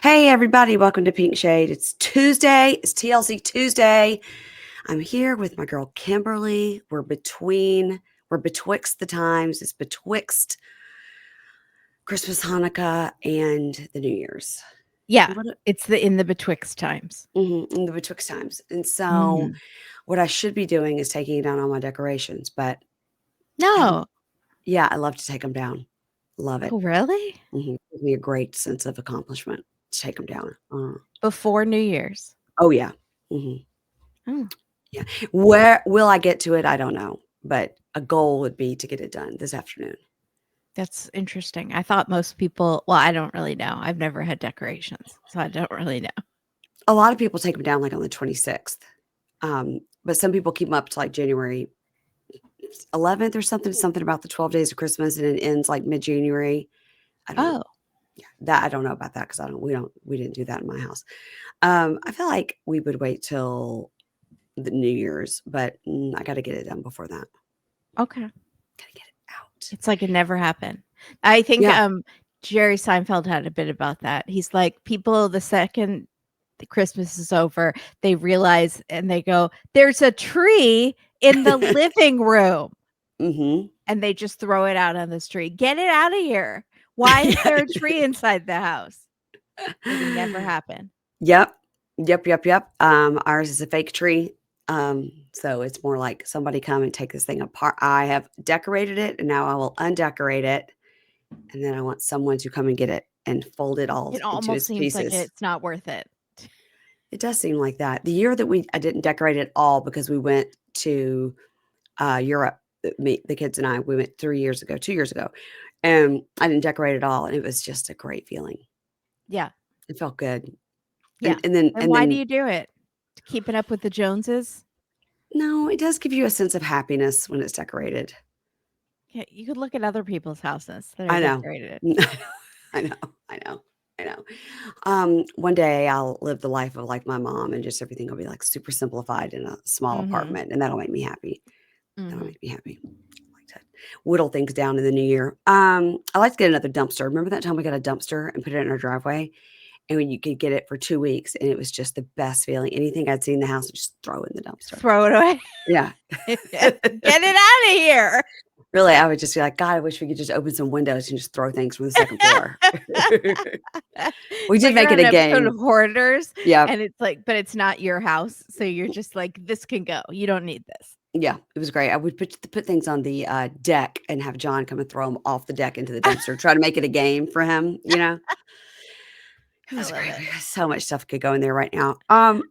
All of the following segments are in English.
Hey, everybody, welcome to Pink Shade. It's Tuesday. It's TLC Tuesday. I'm here with my girl, Kimberly. We're betwixt the times. It's betwixt Christmas, Hanukkah, and the New Year's. Yeah, it's in the betwixt times. In the betwixt times. And so Mhm. what I should be doing is taking down all my decorations, but No. yeah, I love to take them down. Love it. Oh, really? Gives me a great sense of accomplishment to take them down. Before New Year's? Oh, yeah. Hmm. Oh, Yeah. Where will I get to it? I don't know, but a goal would be to get it done this afternoon. that's interesting. I thought most people I don't really know. I've never had decorations, so I don't really know. A lot of people take them down like on the 26th. But some people keep them up to like January 11th or something about the 12 days of Christmas, and it ends like mid-January. I don't know. Oh, Yeah, that I don't know about that because we didn't do that in my house. I feel like we would wait till the New Year's, but I got to get it done before that. okay. Got to get it out. It's like it never happened. I think Yeah. Jerry Seinfeld had a bit about that. He's like, people, the second the Christmas is over, they realize and they go, "There's a tree in the living room." Mm-hmm. And they just throw it out on the street. Get it out of here. Why is there a tree inside the house? It would never happen. Yep. Ours is a fake tree. So it's more like somebody come and take this thing apart. I have decorated it and now I will undecorate it. And then I want someone to come and get it and fold it all It into almost its seems like pieces. it's not worth it. It does seem like that. The year that I didn't decorate it all because we went to Europe, the kids and I, we went 2 years ago, and I didn't decorate it all. And it was just a great feeling. Yeah. It felt good. Yeah. And why do you do it? To keep it up with the Joneses? No, it does give you a sense of happiness when it's decorated. Yeah, you could look at other people's houses that I are know. decorated. I know. One day I'll live the life of like my mom and just everything will be like super simplified in a small apartment, and that'll make me happy. That'll make me happy. I like to whittle things down in the new year. I like to get another dumpster. Remember that time we got a dumpster and put it in our driveway? And when you could get it for 2 weeks, and it was just the best feeling. Anything I'd see in the house, just throw it in the dumpster. Throw it away. Yeah. Get it out of here. Really, I would just be like, God, I wish we could just open some windows and just throw things from the second floor. We did make it a game. Of Hoarders. Yeah. And it's like, but it's not your house. So you're just like, this can go. You don't need this. Yeah, it was great. I would put things on the deck and have John come and throw them off the deck into the dumpster, try to make it a game for him, you know? It was great. So much stuff could go in there right now.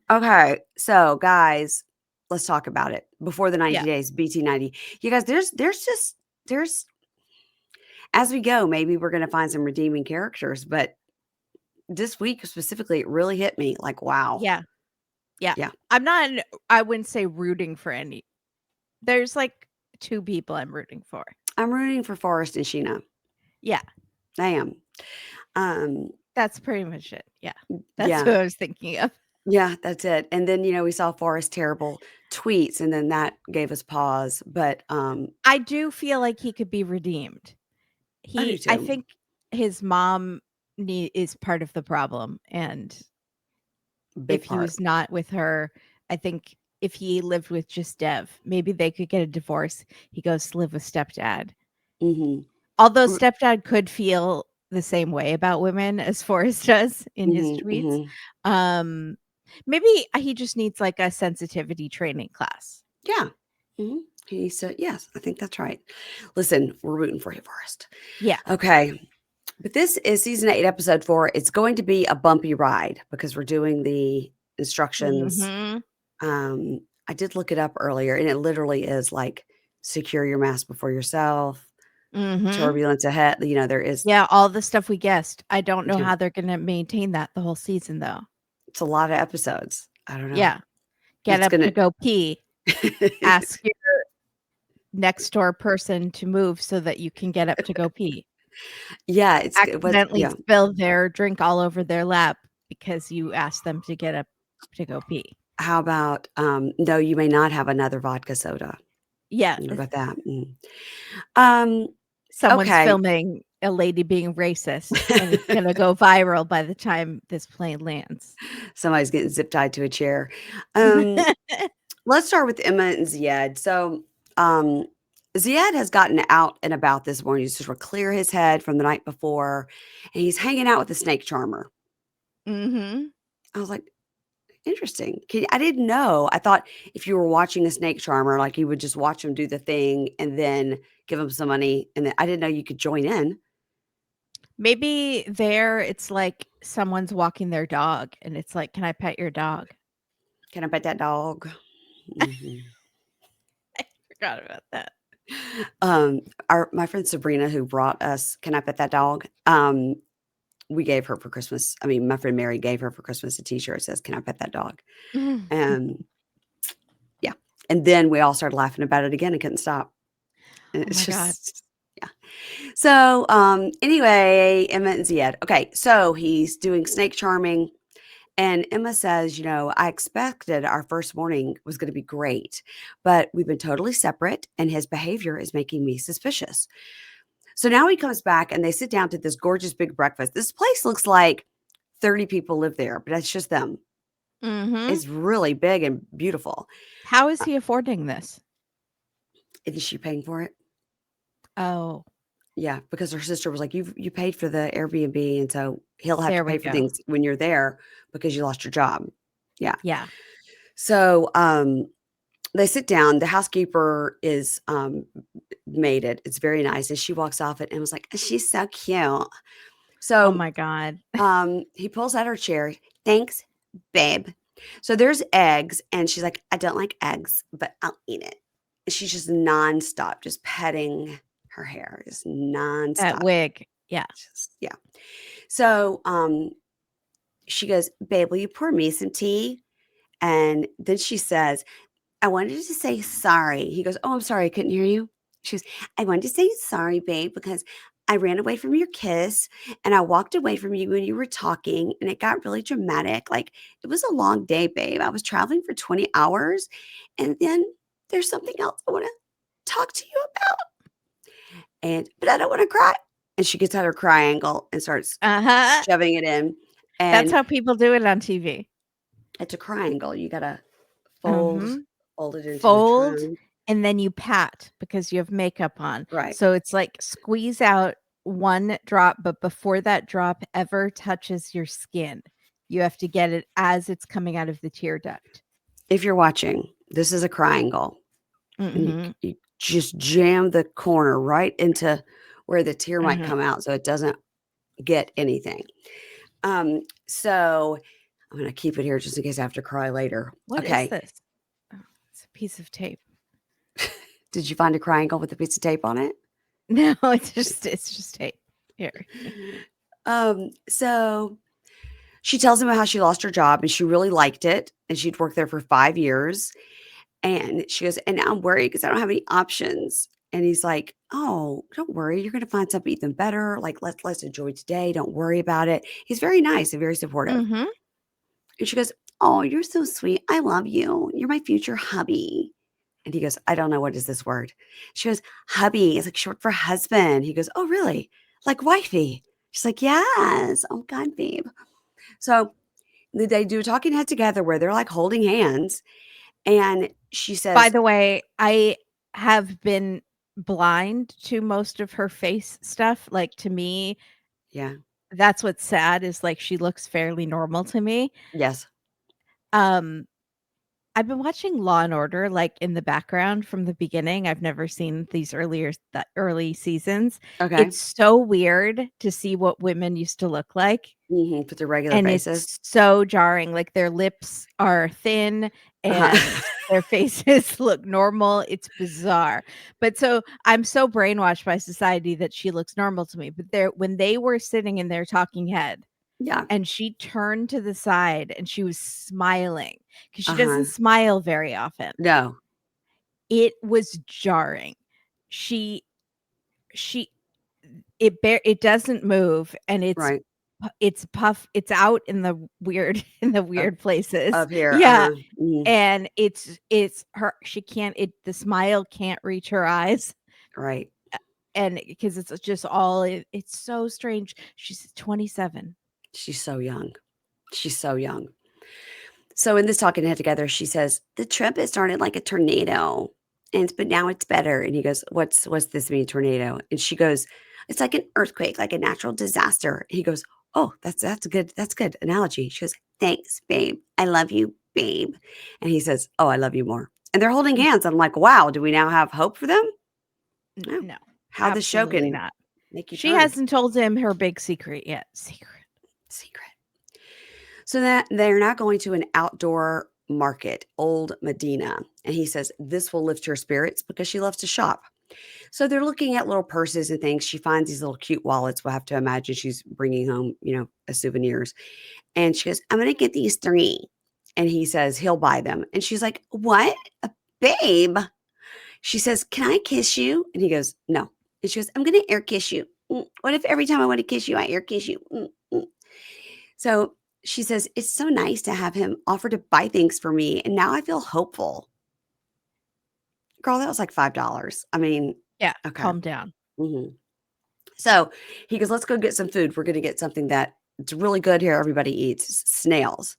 Okay. So guys, let's talk about it. Before the 90 days, BT 90. You guys, there's as we go, maybe we're gonna find some redeeming characters, but this week specifically, it really hit me like, wow. Yeah. I wouldn't say rooting for any. There's like 2 people I'm rooting for. I'm rooting for Forrest and Sheena. Yeah. I am. That's pretty much it. Yeah. That's what I was thinking of. Yeah, that's it. And then, we saw Forrest's terrible tweets, and then that gave us pause. But I do feel like he could be redeemed. I think his mom is part of the problem, and if he was not with her, I think if he lived with just Dev, maybe they could get a divorce. He goes to live with stepdad. Although stepdad could feel the same way about women as Forrest does in his tweets. Maybe he just needs like a sensitivity training class. Yeah. He said, yes, I think that's right. Listen, we're rooting for you, Forrest. Yeah. Okay. But this is season 8, episode 4. It's going to be a bumpy ride because we're doing the instructions. I did look it up earlier, and it literally is like secure your mask before yourself. Turbulence ahead. There is. Yeah, all the stuff we guessed. I don't know how they're going to maintain that the whole season, though. It's a lot of episodes. I don't know. Yeah. Get up to go pee. Ask your next door person to move so that you can get up to go pee. Yeah. It's accidentally spill their drink all over their lap because you asked them to get up to go pee. How about, no, you may not have another vodka soda. Yeah. What about that? Someone's filming a lady being racist, and it's gonna go viral by the time this plane lands. Somebody's getting zip tied to a chair. Let's start with Emma and Ziad. So, Ziad has gotten out and about this morning to sort of clear his head from the night before, and he's hanging out with the snake charmer. Mhm. I was like, interesting. I didn't know. I thought if you were watching a snake charmer, like you would just watch him do the thing and then give him some money. And then I didn't know you could join in. Maybe there it's like someone's walking their dog, and it's like, "Can I pet your dog?" Can I pet that dog? Mhm. I forgot about that. My friend Sabrina, who brought us Can I Pet That Dog? We gave her for Christmas. I mean, my friend Mary gave her for Christmas a T-shirt that says, "Can I pet that dog?" And yeah, and then we all started laughing about it again and couldn't stop. And Oh it's my god. just yeah. So, anyway, Emma and Ziad. Okay, so he's doing snake charming, and Emma says, I expected our first morning was going to be great, but we've been totally separate, and his behavior is making me suspicious. So now he comes back, and they sit down to this gorgeous big breakfast. This place looks like 30 people live there, but that's just them. Mhm. It's really big and beautiful. How is he affording this? Is she paying for it? Oh. Yeah, because her sister was like, you paid for the Airbnb, and so he'll have to There pay we for go. things when you're there because you lost your job. Yeah. Yeah. So, they sit down. The housekeeper is, made it. It's very nice, and she walks off it and was like, "She's so cute." Oh So, my god. he pulls out her chair. "Thanks, babe." So there's eggs, and she's like, "I don't like eggs, but I'll eat it." She's just nonstop, just petting her hair, just That nonstop. wig. Yeah. Just yeah. So, she goes, "Babe, will you pour me some tea?" And then she says, "I wanted to say sorry." He goes, "Oh, I'm sorry, I couldn't hear you." She goes, "I wanted to say sorry, babe, because I ran away from your kiss and I walked away from you when you were talking and it got really dramatic. Like it was a long day, babe. I was traveling for 20 hours and then there's something else I want to talk to you about. But I don't want to cry." And she gets out her cry angle and starts Uh-huh. shoving it in. That's And how people do it on TV. it's a triangle. You gotta fold, Mhm. fold it into the Fold, triangle. and then you pat because you have makeup on. Right. So it's like squeeze out 1 drop, but before that drop ever touches your skin, you have to get it as it's coming out of the tear duct. If you're watching, this is a triangle. And Mhm. you just jam the corner right into where the tear might Mhm. come out so it doesn't get anything. So I'm gonna keep it here just in case I have to cry later. What is Okay. this? Oh, it's a piece of tape. Did you find a triangle with a piece of tape on it? No, it's just tape. Here. So she tells him how she lost her job and she really liked it and she'd worked there for 5 years. And she goes, "And now I'm worried because I don't have any options." And he's like, "Oh, don't worry. You're going to find something even better. Like, let's enjoy today. Don't worry about it." He's very nice and very supportive. Mhm. And she goes, "Oh, you're so sweet. I love you. You're my future hubby." And he goes, "I don't know. What is this word?" She goes, "Hubby." It's like short for husband. He goes, "Oh, really? Like wifey?" She's like, "Yes. Oh, God, babe." So they do a talking head together where they're like holding hands. And she By says, the way, I have been blind to most of her face stuff. Like, to me, yeah, that's what's sad is, like, she looks fairly normal to me. yes. Um, I've been watching Law& and Order, like, in the background from the beginning. I've never seen these the early seasons. Okay. It's so weird to see what women used to look like, Mhm, with their regular and faces. it's so jarring. Like, their lips are thin Uh-huh. and their faces look normal. It's bizarre. But so I'm so brainwashed by society that she looks normal to me. But when they were sitting in their talking head Yeah. and she turned to the side and she was smiling because she Uh-huh. doesn't smile very often. No. It was jarring. She she it doesn't move, and Right. it's out in the weird in the Up weird places. up here. Yeah, Uh-huh. Mhm. and it's her she can't it the smile can't reach her eyes. Right. and because it's just all it's so strange. She's 27. She's so young. She's so young. So in this talking head together, she says, "The trip has started like a tornado, but now it's better." And he goes, "What's this mean, tornado?" And she goes, "It's like an earthquake, like a natural disaster." He goes, "Oh, that's a good analogy." She goes, "Thanks, babe. I love you, babe." And he says, "Oh, I love you more." And they're holding hands. I'm like, wow, do we now have hope for them? No. No, How the show absolutely can not. make you She turn. hasn't told him her big secret yet. Secret. So that they're now going to an outdoor market, Old Medina. And he says, "This will lift her spirits," because she loves to shop. So they're looking at little purses and things. She finds these little cute wallets. We'll have to imagine she's bringing home, as souvenirs. And she goes, "I'm going to get these 3." And he says he'll buy them. And she's like, "What? Babe?" She says, "Can I kiss you?" And he goes, "No." And she goes, "I'm going to air kiss you. What if every time I want to kiss you, I air kiss you?" So she says, "It's so nice to have him offer to buy things for me. And now I feel hopeful." Girl, that was like $5. I mean, Yeah, okay. calm down. Mhm. So he goes, "Let's go get some food. We're going to get something that it's really good here. Everybody eats snails."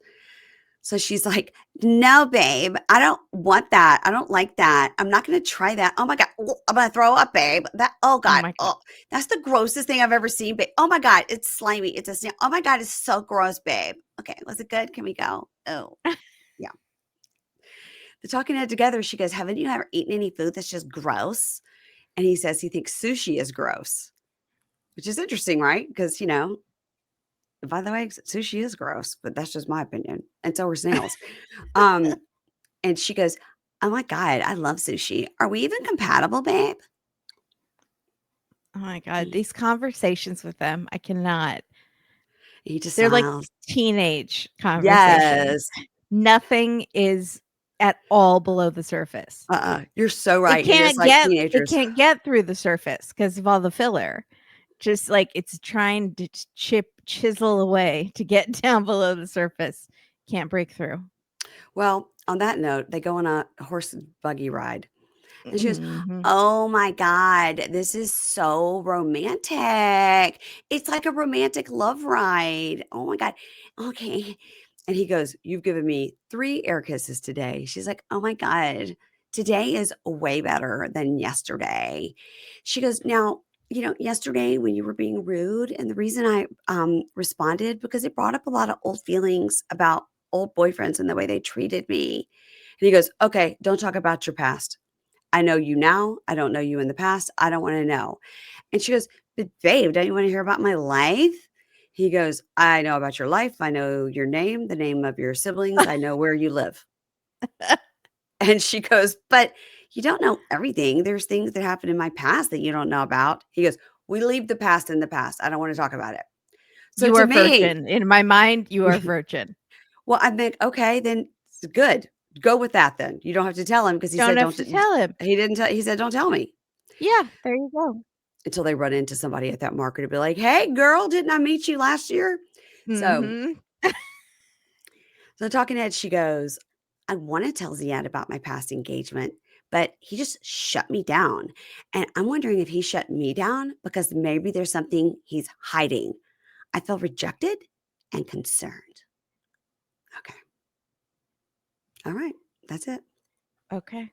So she's like, "No, babe, I don't want that. I don't like that. I'm not going to try that. Oh my God. I'm going to throw up, babe. Oh Oh God. my god. Oh, that's the grossest thing I've ever seen, babe. Oh my God. It's slimy. It's a snail. Oh my God. It's so gross, babe. Okay. Was it good? Can we go?" Oh, yeah. They're talking it together. She goes, "Haven't you ever eaten any food that's just gross?" And he says he thinks sushi is gross, which is interesting, right? Because, by the way, sushi is gross, but that's just my opinion. And so are snails. Um, and she goes, "Oh my God, I love sushi. Are we even compatible, babe?" Oh my god, these conversations with them, I cannot. He just They're like smiles. teenage conversations. Yes. Nothing is at all below the surface. You're so It right. It is can't like get it teenagers. can't get through the surface because of all the filler. Just like it's trying to chisel away to get down below the surface. Can't break through. Well, on that note, they go on a horse and buggy ride. And she goes, Mhm. "Oh my God, this is so romantic. It's like a romantic love ride. Oh my God. Okay." And he goes, "You've given me 3 air kisses today." She's like, "Oh my God, today is way better than yesterday." She goes, "Now, yesterday when you were being rude, and the reason I responded because it brought up a lot of old feelings about old boyfriends and the way they treated me." And he goes, "Okay, don't talk about your past. I know you now. I don't know you in the past. I don't want to know." And she goes, "But babe, don't you want to hear about my life?" He goes, "I know about your life. I know your name, the name of your siblings. I know where you live." And she goes, "But you don't know everything. There's things that happened in my past that you don't know about." He goes, "We leave the past in the past. I don't want to talk about it." So You to are me, virgin. In my mind, you are virgin. well, I think, okay, then it's good. Go with that then. You don't have to tell him because he Don't said, have don't, to tell him. he didn't tell, he said, "Don't tell me." Yeah, there you go. Until they run into somebody at that market and be like, "Hey, girl, didn't I meet you last year?" So, Mhm. talking head, she goes, "I want to tell Ziad about my past engagement, but he just shut me down. And I'm wondering if he shut me down because maybe there's something he's hiding. I feel rejected and concerned." Okay. All right. That's it. Okay.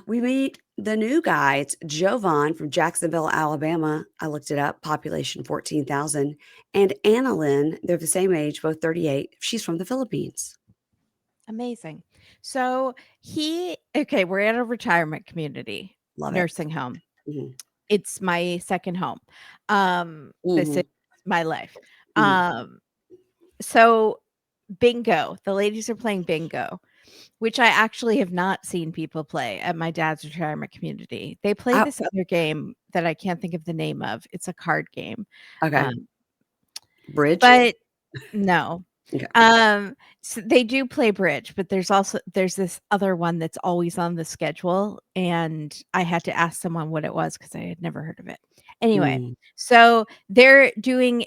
We meet the new guy. It's Jovon from Jacksonville, Alabama. I looked it up, population 14,000. And Annalyn, they're the same age, both 38. She's from the Philippines. Amazing. So okay, we're at a retirement community, Love it. nursing home. Mhm. It's my second home. This is Mhm. my life. Mhm. So bingo, the ladies are playing bingo, which I actually have not seen people play at my dad's retirement community. They play Oh, this other game that I can't think of the name of. It's a card game. okay. Um, Bridge? but no. Okay. So they do play bridge, but there's this other one that's always on the schedule, and I had to ask someone what it was because I had never heard of it. Anyway, Mm. so they're doing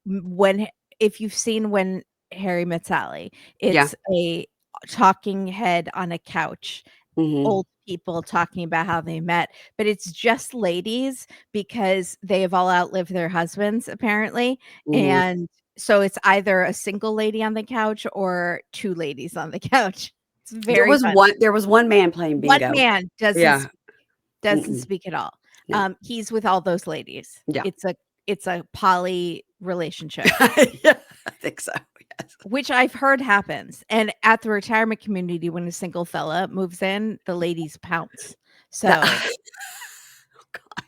when if you've seen When Harry Met Sally, Yeah. it's a talking head on a couch old people talking about how they met, but it's just ladies because they have all outlived their husbands apparently, and so it's either a single lady on the couch or 2 ladies on the couch. It's very funny. There was one man playing One bingo. man Yeah. doesn't speak at all. No. He's with all those ladies. Yeah. It's a poly relationship. Yeah, I think so. Yes. Which I've heard happens. And at the retirement community, when a single fella moves in, the ladies pounce. So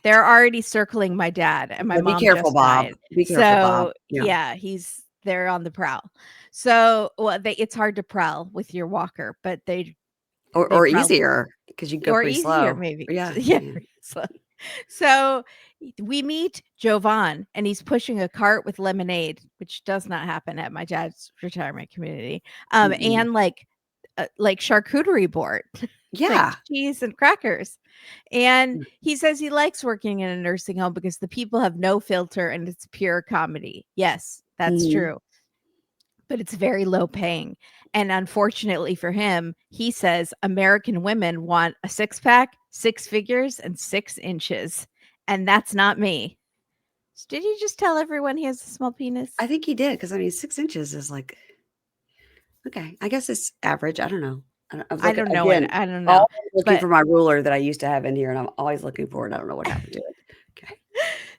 they're already circling my dad, and my mom be careful, just Bob. died. Be careful, Bob. So yeah, they're on the prowl. So it's hard to prowl with your walker, but they or easier because you go pretty slow. Maybe. Yeah. Slow. So we meet Jovon, and he's pushing a cart with lemonade, which does not happen at my dad's retirement community. And like charcuterie board, like cheese and crackers. And he says he likes working in a nursing home because the people have no filter and it's pure comedy. Yes, that's true. But it's very low paying. And unfortunately for him, he says American women want a 6-pack, 6 figures, and 6 inches. And that's not me. Did he just tell everyone he has a small penis? I think he did, because I mean 6 inches is like, okay, I guess it's average. I don't know. I don't know. I don't know. Looking for my ruler that I used to have in here, and I'm always looking for it. I don't know what happened to it. Okay.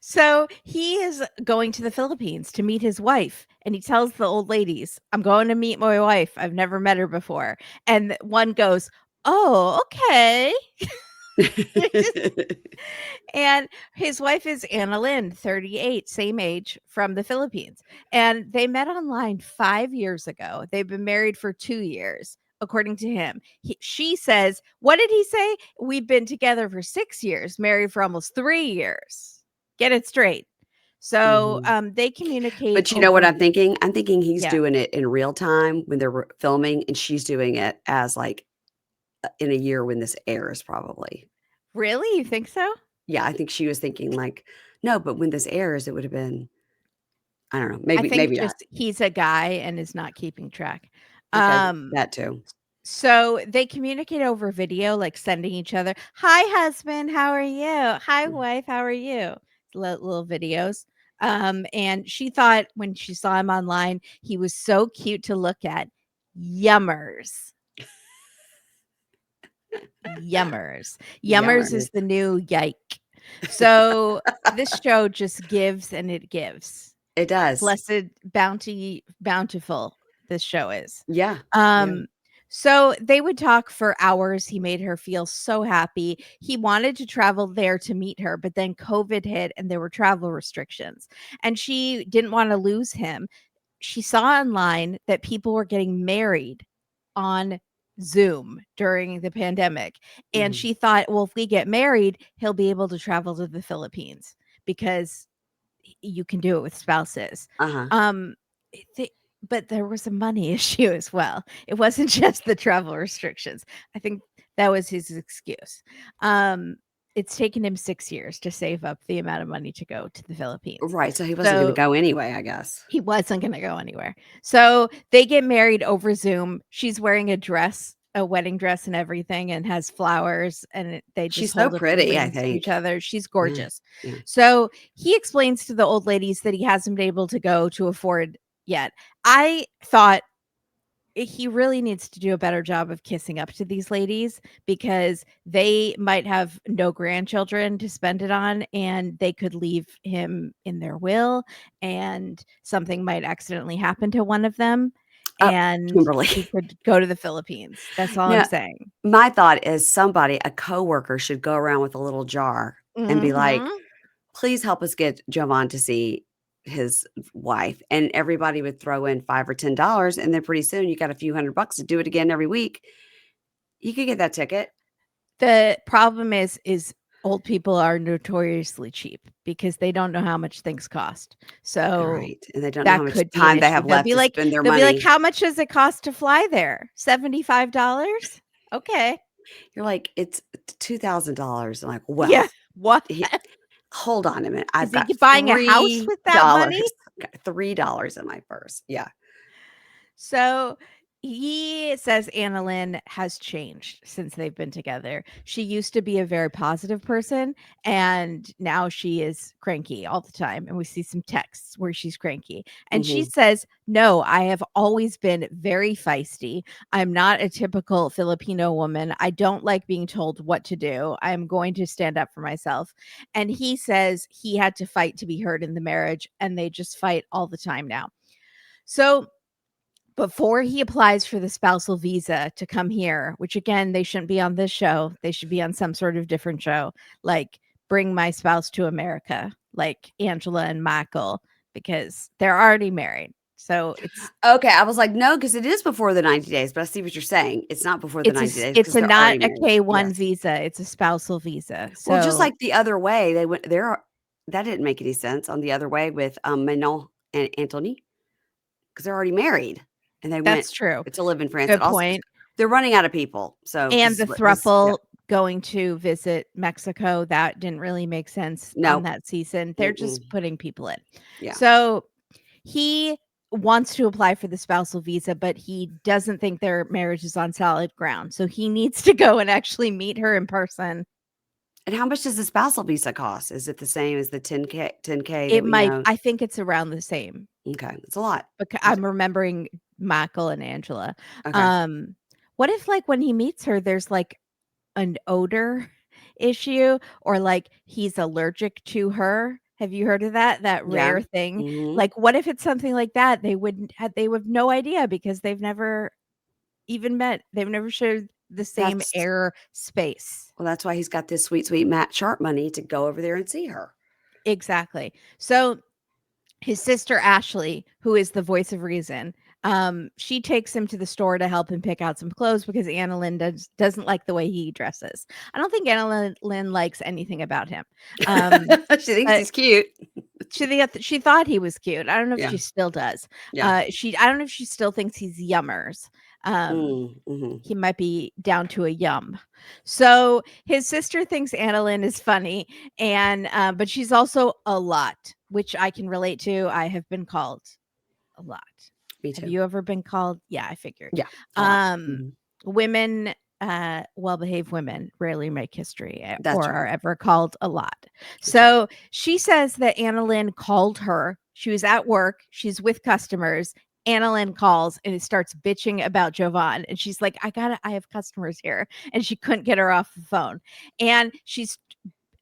So he is going to the Philippines to meet his wife, and he tells the old ladies, I'm going to meet my wife. I've never met her before. And one goes, oh, okay. And his wife is Anna Lynn, 38, same age, from the Philippines. And they met online 5 years ago. They've been married for 2 years. According to him, she says, what did he say? We've been together for 6 years, married for almost 3 years. Get it straight. So they communicate. But you know what I'm thinking? I'm thinking he's doing it in real time when they're filming, and she's doing it as like in a year when this airs, probably. Really? You think so? Yeah, I think she was thinking like, no, but when this airs, it would have been, I don't know, maybe just not. He's a guy and is not keeping track. Okay, that too. So they communicate over video, like sending each other, hi husband, how are you? Hi wife, how are you? Little videos. And she thought when she saw him online, he was so cute to look at. Yummers. Yummers is the new yike. So this show just gives and it gives. It does. Blessed, bountiful this show is. Yeah. So they would talk for hours. He made her feel so happy. He wanted to travel there to meet her, but then COVID hit and there were travel restrictions. And she didn't want to lose him. She saw online that people were getting married on Zoom during the pandemic. And she thought, well, if we get married, he'll be able to travel to the Philippines because you can do it with spouses. But there was a money issue as well. It wasn't just the travel restrictions. I think that was his excuse. It's taken him 6 years to save up the amount of money to go to the Philippines. Right. So he wasn't going to go anyway, I guess. He wasn't going to go anywhere. So they get married over Zoom. She's wearing a dress, a wedding dress and everything, and has flowers, and they just she's so pretty, I think. each other. She's gorgeous. Yeah. So he explains to the old ladies that he hasn't been able to go to afford yet. I thought he really needs to do a better job of kissing up to these ladies because they might have no grandchildren to spend it on, and they could leave him in their will, and something might accidentally happen to one of them. And Kimberly, he could go to the Philippines. That's all I'm saying. My thought is a coworker should go around with a little jar and be like, please help us get Jovon to see his wife. And everybody would throw in $5 or $10. And then pretty soon you got a few $100 to do it again every week. You could get that ticket. The problem is old people are notoriously cheap because they don't know how much things cost. So right. And they don't know how much time they have left to spend their money. They'll be like, how much does it cost to fly there? $75? Okay. You're like, it's $2,000. I'm like, well, yeah, what? Hold on a minute. I've got buying a house with that money? $3 in my purse. Yeah. So He says Annalyn has changed since they've been together. She used to be a very positive person, and now she is cranky all the time. And we see some texts where she's cranky. And she says, "No, I have always been very feisty. I'm not a typical Filipino woman. I don't like being told what to do. I'm going to stand up for myself." And he says he had to fight to be heard in the marriage, and they just fight all the time now. So before he applies for the spousal visa to come here, which again, they shouldn't be on this show. They should be on some sort of different show, like Bring My Spouse to America, like Angela and Michael, because they're already married. So it's okay. I was like, no, because it is before the 90 days, but I see what you're saying. It's not before the 90 days it's because a they're not already a married. K1 Yes. visa. It's a spousal visa. Well, just So like the other way, they went there. That didn't make any sense on the other way with Manon and Anthony because they're already married and they went that's true. to live in France. It Good also, point. they're running out of people. So And this the is what this, yeah. throuple going to visit Mexico, that didn't really make sense on No. that season. They're just putting people in. Yeah. So he wants to apply for the spousal visa, but he doesn't think their marriage is on solid ground. So he needs to go and actually meet her in person. And how much does the spousal visa cost? Is it the same as the 10K that It we might, know? I think it's around the same. Okay. It's a lot. Because I'm remembering Michael and Angela. Okay. What if like when he meets her, there's like an odor issue, or like he's allergic to her? Have you heard of that? That Yeah. rare thing? Mhm. Like, what if it's something like that? They would have no idea because they've never even met. They've never shared the same That's air space. Well, that's why he's got this sweet, sweet Matt Sharp money to go over there and see her. Exactly. So his sister Ashley, who is the voice of reason, she takes him to the store to help him pick out some clothes because Annalyn doesn't like the way he dresses. I don't think Annalyn likes anything about him. She thinks he's cute. She thought he was cute. I don't know if Yeah. she still does. Yeah. I don't know if she still thinks he's yummers. Mhm. He might be down to a yum. So his sister thinks Annalyn is funny, and but she's also a lot, which I can relate to. I have been called a lot. Me Have too. you ever been called? Yeah, I figured. Yeah. A lot. Women, well-behaved women rarely make history That's or are right. ever called a lot. That's right. So she says that Annalyn called her. She was at work. She's with customers. Annalyn calls and it starts bitching about Jovon. And she's like, I have customers here. And she couldn't get her off the phone. And she's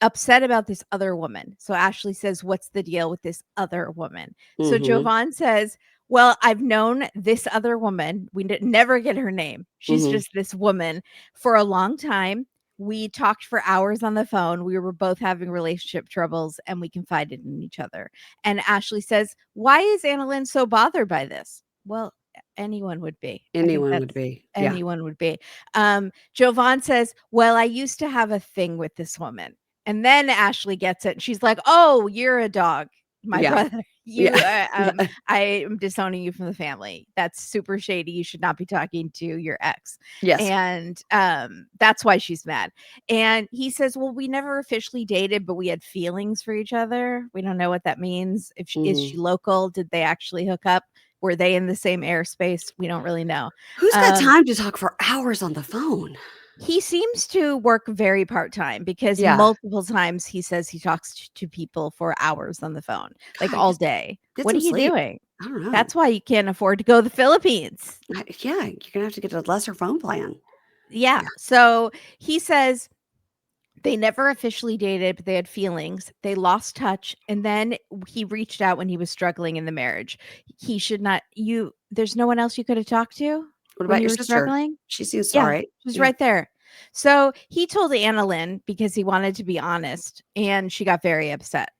upset about this other woman. So Ashley says, "What's the deal with this other woman?" So Mhm. Jovon says, "Well, I've known this other woman. We never get her name. She's Mhm. just this woman for a long time. We talked for hours on the phone. We were both having relationship troubles and we confided in each other." And Ashley says, "Why is Annalyn so bothered by this?" Well, anyone would be. I think Anyone would that's be. Yeah. anyone would be. Jovon says, "Well, I used to have a thing with this woman." And then Ashley gets it. And she's like, "Oh, you're a dog, my Yeah. brother. You, Yeah. Yeah. I am disowning you from the family. That's super shady. You should not be talking to your ex." Yes. And that's why she's mad. And he says, "Well, we never officially dated, but we had feelings for each other. We don't know what that means. Is she Mhm. local? Did they actually hook up? Were they in the same airspace? We don't really know." Who's got Um, time to talk for hours on the phone? he seems to work very part-time because Yeah. multiple times he says he talks to people for hours on the phone, like God, all day. get What are some you sleep. doing? I don't know. That's why you can't afford to go to the Philippines. Yeah, you're gonna have to get a lesser phone plan. Yeah. Yeah. So he says they never officially dated, but they had feelings. They lost touch. And then he reached out when he was struggling in the marriage. He should not, there's no one else you could have talked to What when about you your were sister? struggling? She seems Yeah, alright. she's Yeah. right there. So he told Annalyn because he wanted to be honest, and she got very upset.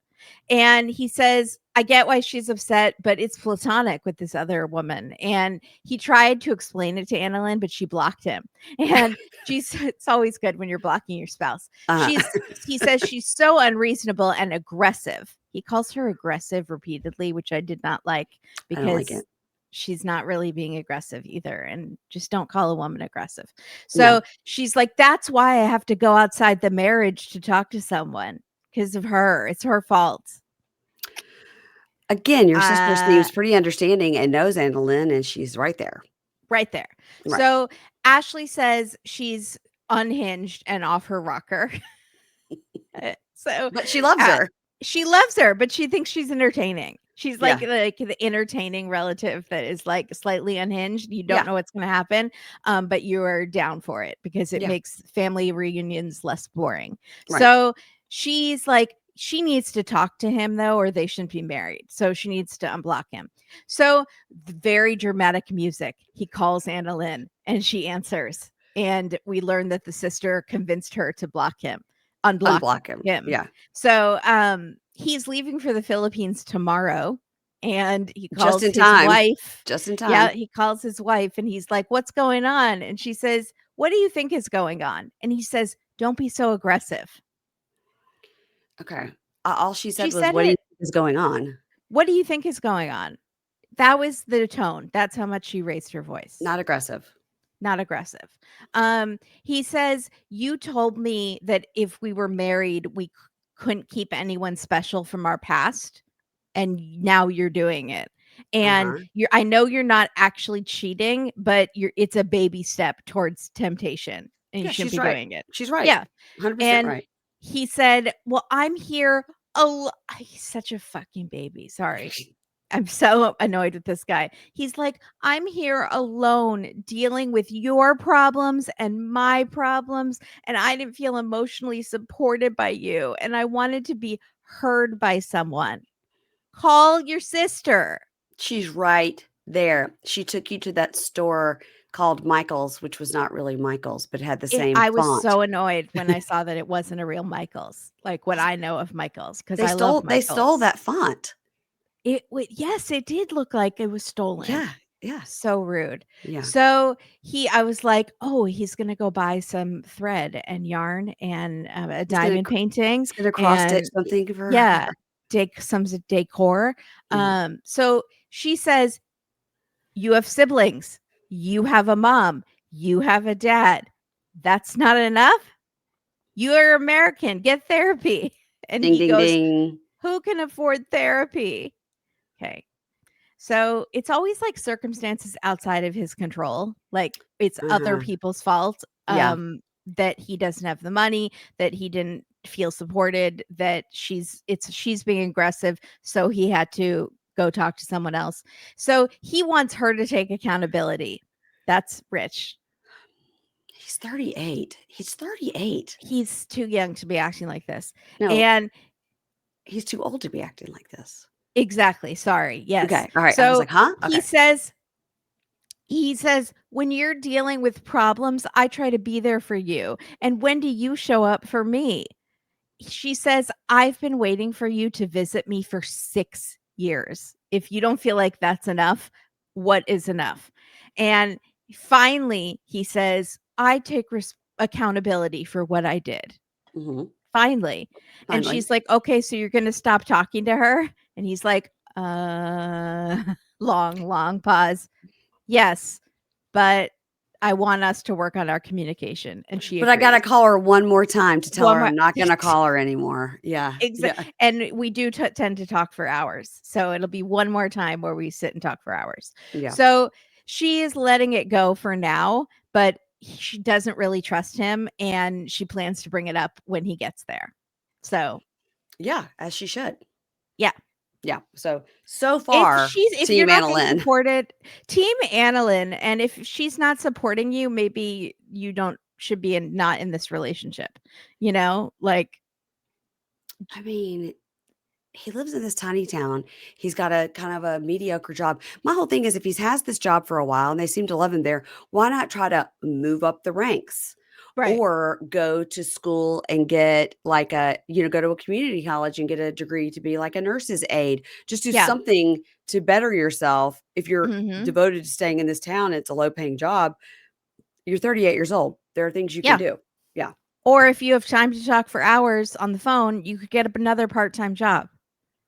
And he says, "I get why she's upset, but it's platonic with this other woman." And he tried to explain it to Annalyn, but she blocked him. And it's always good when you're blocking your spouse. Uh-huh. He says she's so unreasonable and aggressive. He calls her aggressive repeatedly, which I did not like I don't like because it. she's not really being aggressive either. And just don't call a woman aggressive. No. So she's like, "That's why I have to go outside the marriage to talk to someone because of her. It's her fault." Again, your sister Uh, seems pretty understanding and knows Annalyn, and she's right there. Right there. Right. So Ashley says she's unhinged and off her rocker. So But she loves her. She loves her, but she thinks she's entertaining. She's Yeah. like the entertaining relative that is like slightly unhinged. You don't Yeah. know what's going to happen, but you are down for it because it Yeah. makes family reunions less boring. Right. So she's like, she needs to talk to him though, or they shouldn't be married. So she needs to unblock him. So very dramatic music. He calls Anna Lynn and she answers. And we learn that the sister convinced her to unblock him. Yeah. So he's leaving for the Philippines tomorrow and he Just calls in his time. wife. Just in time. Yeah, he calls his wife and he's like, "What's going on?" And she says, "What do you think is going on?" And he says, "Don't be so aggressive." Okay. All she said She was, said "What do you it. think is going on?" What do you think is going on? That was the tone. That's how much she raised her voice. Not aggressive. Not aggressive. He says, "You told me that if we were married, we couldn't keep anyone special from our past, and now you're doing it. And I know you're not actually cheating, but it's a baby step towards temptation, and you shouldn't be doing it." She's right. Yeah. 100% And right. he said, "Well, I'm here he's such a fucking baby. Sorry. I'm so annoyed with this guy. He's like, "I'm here alone dealing with your problems and my problems, and I didn't feel emotionally supported by you, and I wanted to be heard by someone. Call your sister." She's right there. She took you to that store called Michael's, which was not really Michael's, but had the same I was font. so annoyed when I saw that it wasn't a real Michael's, like what I know of Michael's, because I love They stole Michael's. that font. Yes, it did look like it was stolen. Yeah. Yeah. So rude. Yeah. So I was like, "Oh, he's gonna go buy some thread and yarn and a diamond painting. He's gonna cross stitch something for Yeah, her. some decor." Mhm. So she says, "You have siblings. You have a mom. You have a dad. That's not enough? You are American. Get therapy." And Ding, he ding, goes, ding. "Who can afford therapy?" Okay. So it's always like circumstances outside of his control. Like it's other people's fault. Yeah. That he doesn't have the money, that he didn't feel supported, that she's being aggressive. So he had to go talk to someone else. So he wants her to take accountability. That's rich. He's 38. He's 38. He's too young to be acting like this. No. And he's too old to be acting like this. Exactly. Sorry. Yes. Okay. All right. So I was like, huh? Okay. he says, "When you're dealing with problems, I try to be there for you. And when do you show up for me?" She says, "I've been waiting for you to visit me for 6 years. If you don't feel like that's enough, what is enough?" And finally, he says, "I take accountability for what I did." Finally. And she's like, "Okay, so you're going to stop talking to her?" And he's like, long pause. "Yes, but I want us to work on our communication." And she But I gotta agrees. call her one more time to tell One her more I'm not gonna call her anymore. Yeah. Yeah. And we do tend to talk for hours. So it'll be one more time where we sit and talk for hours. Yeah. So she is letting it go for now, but she doesn't really trust him and she plans to bring it up when he gets there. So yeah, as she should. Yeah. Yeah. So far, if Team you're not Anna being Lynn. supported, Team Anna Lynn, and if she's not supporting you, maybe you should be not in this relationship. You know, like, I mean, he lives in this tiny town. He's got a kind of a mediocre job. My whole thing is if he's has this job for a while and they seem to love him there, why not try to move up the ranks? right. Or go to school and get like go to a community college and get a degree to be like a nurse's aide. Just do something to better yourself. If you're devoted to staying in this town, it's a low paying job. You're 38 years old. There are things you can do. Yeah. Or if you have time to talk for hours on the phone, you could get another part-time job.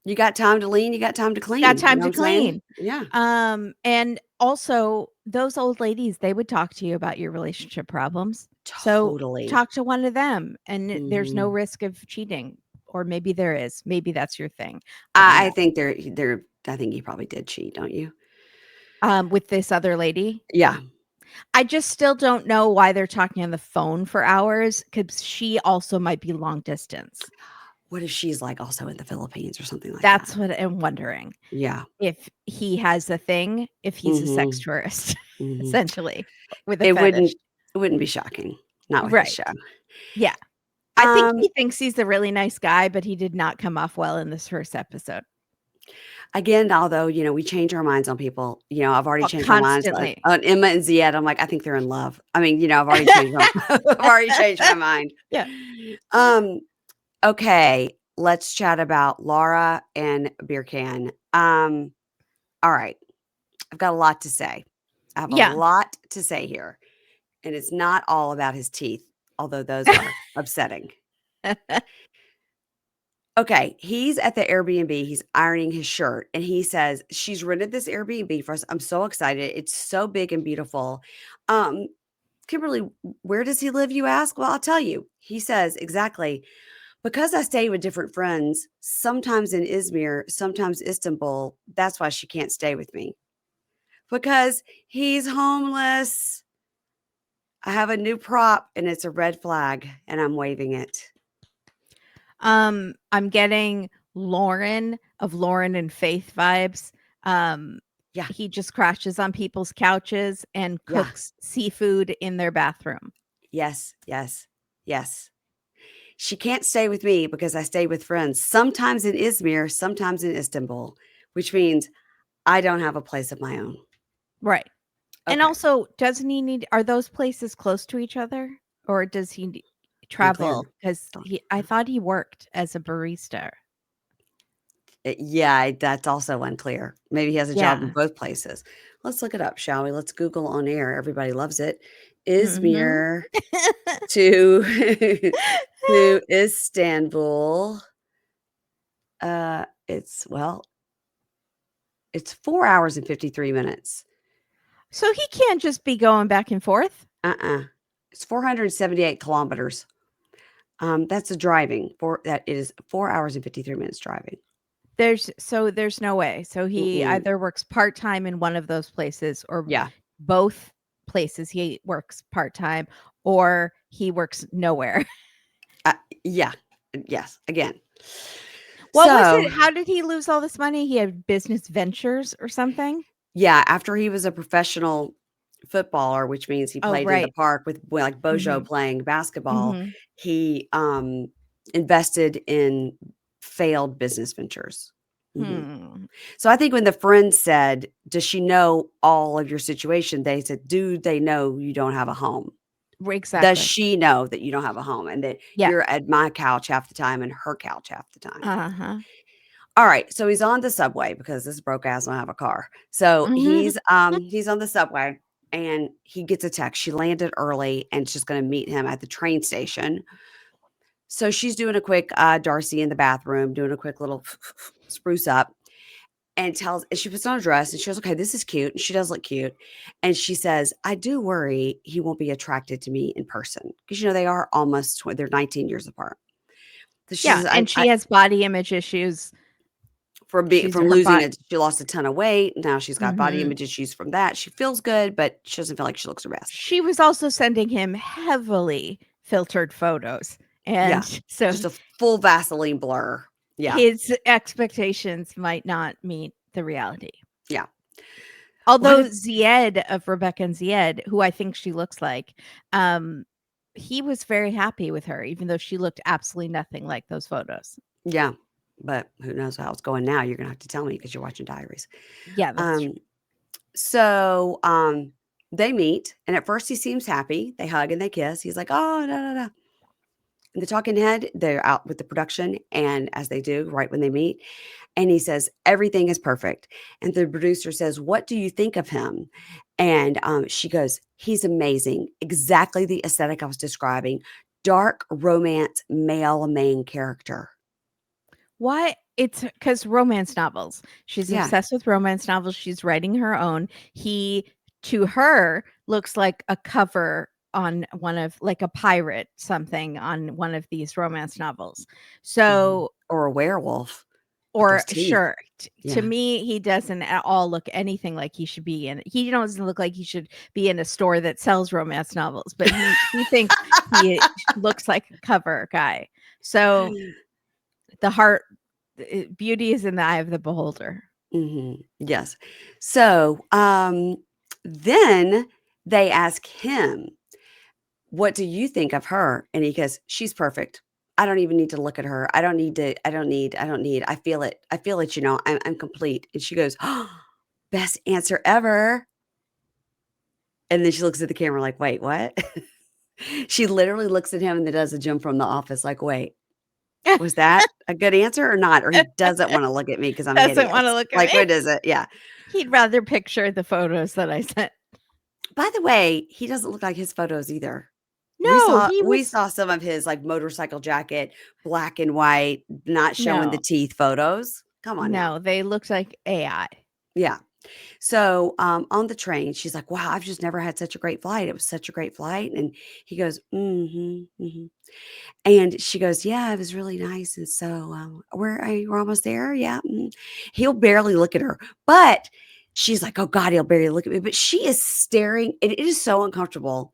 You got time to lean, you got time to clean. Got time to clean. Yeah. And also those old ladies, they would talk to you about your relationship problems. Totally. So talk to one of them and there's no risk of cheating. Or maybe there is. Maybe that's your thing. I think I think he probably did cheat, don't you? With this other lady? Yeah. I just still don't know why they're talking on the phone for hours, because she also might be long distance. What if she's, like, also in the Philippines or something like that? That's what I'm wondering. Yeah. If he has a thing, if he's a sex Mhm. tourist, Mhm. essentially, with a It fetish. wouldn't be shocking. Not with this Right. show. Yeah. I think Um, he thinks he's a really nice guy, but he did not come off well in this first episode. Again, although, we change our minds on people. I've already Well, changed my minds on constantly. on Emma and Ziad. I'm like, I think they're in love. I mean, I've already changed my I've already changed my mind. Yeah. Um, okay, let's chat about Laura and Birkan. All right. I've got a lot to say. I have a Yeah. lot to say here, and it's not all about his teeth, although those are upsetting. Okay, he's at the Airbnb, he's ironing his shirt, and he says, "She's rented this Airbnb for us. I'm so excited. It's so big and beautiful." Um, Kimberly, where does he live, you ask? Well, I'll tell you. He says, exactly, "Because I stay with different friends, sometimes in Izmir, sometimes Istanbul, that's why she can't stay with me. Because he's homeless. I have a new prop and it's a red flag and I'm waving it." I'm getting Lauren of Lauren and Faith vibes. Yeah, He just crashes on people's couches and yeah. cooks seafood in their bathroom. Yes, yes, yes. She can't stay with me because I stay with friends, sometimes in Izmir, sometimes in Istanbul, which means I don't have a place of my own. Right. And Okay, also, doesn't he need are those places close to each other? Or does he unclear. travel? Because I thought he worked as a barista. Yeah, that's also unclear. Maybe he has a job in Yeah. both places. Let's look it up, shall we? Let's Google on air. Everybody loves it. Mhm. Izmir to to Istanbul. It's 4 hours and 53 minutes. So he can't just be going back and forth? Uh-uh. It's 478 kilometers. That's a driving. That is 4 hours and 53 minutes driving. There's no way. So he Mm-mm. either works part-time in one of those places or Yeah. both places he works part-time, or he works nowhere. Uh, yeah. Yes. Again. What was So, it? How did he lose all this money? He had business ventures or something? yeah, after he was a professional footballer, which means he Oh, played in the right. park with like Bojo Mhm. playing basketball, Mhm. he invested in failed business ventures. Mhm. Hmm. So I think when the friend said, "Does she know all of your situation?" They said, "Do they know you don't have a home? Does Exactly. she know that you don't have a home and that Yeah. you're at my couch half the time and her couch half the time?" Uh-huh. All right, so he's on the subway because this broke ass don't have a car. So Mhm. he's on the subway and he gets a text. She landed early and she's going to meet him at the train station. So she's doing a quick Darcy in the bathroom, doing a quick little spruce up, and she puts on a dress and she goes, "Okay, this is cute." And she does look cute. And she says, "I do worry he won't be attracted to me in person." Because they are they're 19 years apart. So she Yeah, says, and I she has body image issues. She's from her losing bot it, she lost a ton of weight. Now she's got body Mhm. image issues from that. She feels good, but she doesn't feel like she looks her best. She was also sending him heavily filtered photos, Yeah. and so Just a full Vaseline blur. Yeah. his expectations might not meet the reality. Yeah. What Although if Zied of Rebecca and Zied, who I think she looks like, um, he was very happy with her, even though she looked absolutely nothing like those photos. Yeah. But who knows how it's going now? You're gonna have to tell me because you're watching Diaries. Yeah, that's true. Um, so they meet, and at first he seems happy. They hug and they kiss. He's like, "Oh, no, no, no." In the talking head, they're out with the production, and as they do right when they meet, and he says, "Everything is perfect." And the producer says, "What do you think of him?" And she goes, "He's amazing. Exactly the aesthetic I was describing. Dark romance male main character." Why? It's because romance novels. She's Yeah. obsessed with romance novels. She's writing her own. He, to her, looks like a cover on one of like a pirate something on one of these romance novels. Mhm. So Or a werewolf. Or teeth. sure, Yeah. to me, he doesn't at all look anything like he should be in. He doesn't look like he should be in a store that sells romance novels, but he thinks he looks like a cover guy. So the heart, beauty is in the eye of the beholder. Yes. So, then they ask him, "What do you think of her?" And he goes, "She's perfect. I don't even need to look at her. I don't need to. I don't need. I feel it. I feel it. I'm complete." And she goes, "Oh, best answer ever." And then she looks at the camera like, "Wait, what?" She literally looks at him and then does a Jim from The Office, like, "Wait, was that a good answer or not?" Or he doesn't want to look at me because I'm Doesn't wanna hideous. look at Like, me. what is it? Yeah. He'd rather picture the photos that I sent. By the way, he doesn't look like his photos either. No, he We was saw some of his, like, motorcycle jacket, black and white, not showing the no, teeth photos. Come on now. no, they looked like AI. Yeah. So, on the train, she's like, "Wow, I've just never had such a great flight. It was such a great flight." And he goes, "Mhm, mhm." And she goes, "Yeah, it was really nice. And so, where are you? We're almost there. Yeah." He'll barely look at her, but she's like, "Oh God, he'll barely look at me." But she is staring, and it is so uncomfortable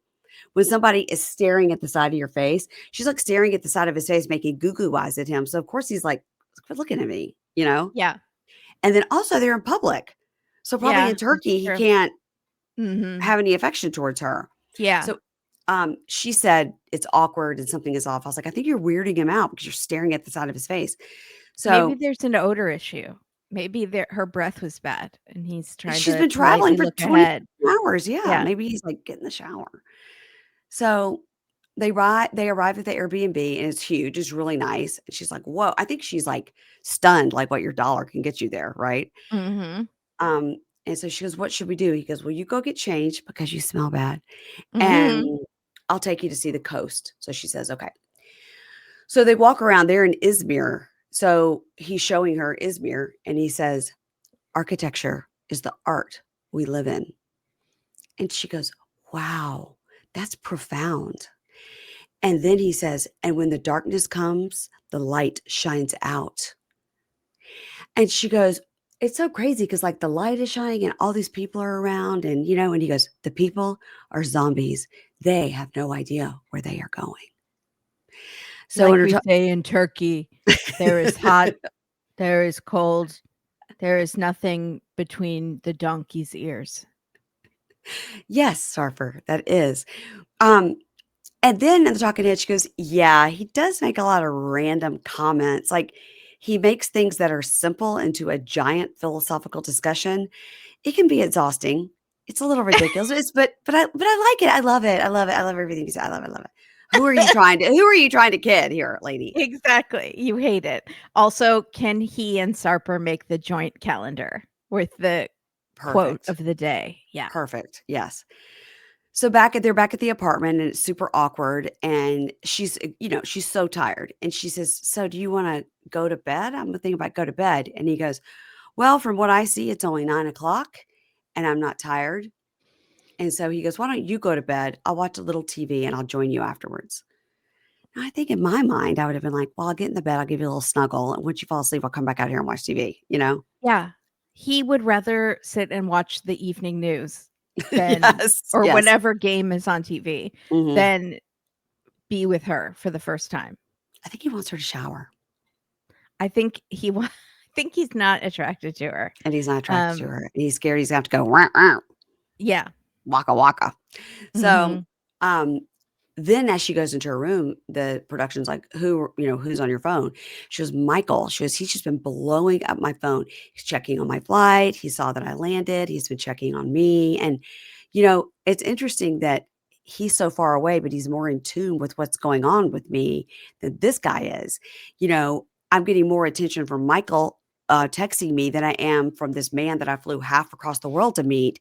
when somebody is staring at the side of your face. She's like staring at the side of his face, making goo goo eyes at him. So of course he's like, "Quit looking at me," you know. Yeah. And then also they're in public, so probably in Yeah, that's Turkey he true. can't Mhm. have any affection towards her. Yeah. So, she said, "It's awkward and something is off." I was like, "I think you're weirding him out because you're staring at the side of his face." Maybe So, there's an odor issue. Maybe her breath was bad, and he's trying she's to been traveling politely for look 20 ahead. hours. Yeah, Yeah. maybe he's, like, get in the shower. So, they arrive at the Airbnb, and it's huge, it's really nice, and she's like, "Whoa." I think she's, like, stunned, like, what your dollar can get you there, right? Mhm. Um, and so she goes, "What should we do?" He goes, "Well, you go get changed because you smell bad, and Mhm. I'll take you to see the coast." So she says, "Okay." So they walk around, they're in Izmir. So he's showing her Izmir, and he says, "Architecture is the art we live in." And she goes, "Wow, that's profound." And then he says, "And when the darkness comes, the light shines out." And she goes, "It's so crazy because, like, the light is shining and all these people are around." And, and he goes, "The people are zombies. They have no idea where they are going." So in Like her we say in Turkey, there is hot, there is cold, there is nothing between the donkey's ears. Yes, Sarper, that is. Um, and then in the talking head, she goes, "Yeah, he does make a lot of random comments. Like, he makes things that are simple into a giant philosophical discussion. It can be exhausting. It's a little ridiculous. But I like it. I love it. I love it. I love everything you say. I love it. I love it. Who are you trying to kid here, lady?" Exactly. You hate it. Also, can he and Sarper make the joint calendar with the quote Perfect. of the day? Yeah. Perfect. Yes. So they're back at the apartment and it's super awkward and she's so tired and she says, "So do you want to go to bed? I'm thinking about go to bed." And he goes, "Well, from what I see, it's only 9 o'clock and I'm not tired." And so he goes, "Why don't you go to bed? I'll watch a little TV and I'll join you afterwards." And I think in my mind, I would have been like, "Well, I'll get in the bed. I'll give you a little snuggle. And once you fall asleep, I'll come back out here and watch TV, you know?" Yeah. He would rather sit and watch the evening news than Yes. or Yes. whatever game is on TV Mhm. than be with her for the first time. I think he wants her to shower. I think I think he's not attracted to her. And he's not attracted to her, and he's scared he's gonna have to go, "Wah, wah, Yeah. waka waka." So, Mhm. um, then as she goes into her room, the production's like, "Who's on your phone?" She goes, "Michael." She goes, "He's just been blowing up my phone. He's checking on my flight. He saw that I landed. He's been checking on me." And, it's interesting that he's so far away, but he's more in tune with what's going on with me than this guy is. I'm getting more attention from Michael, texting me than I am from this man that I flew half across the world to meet.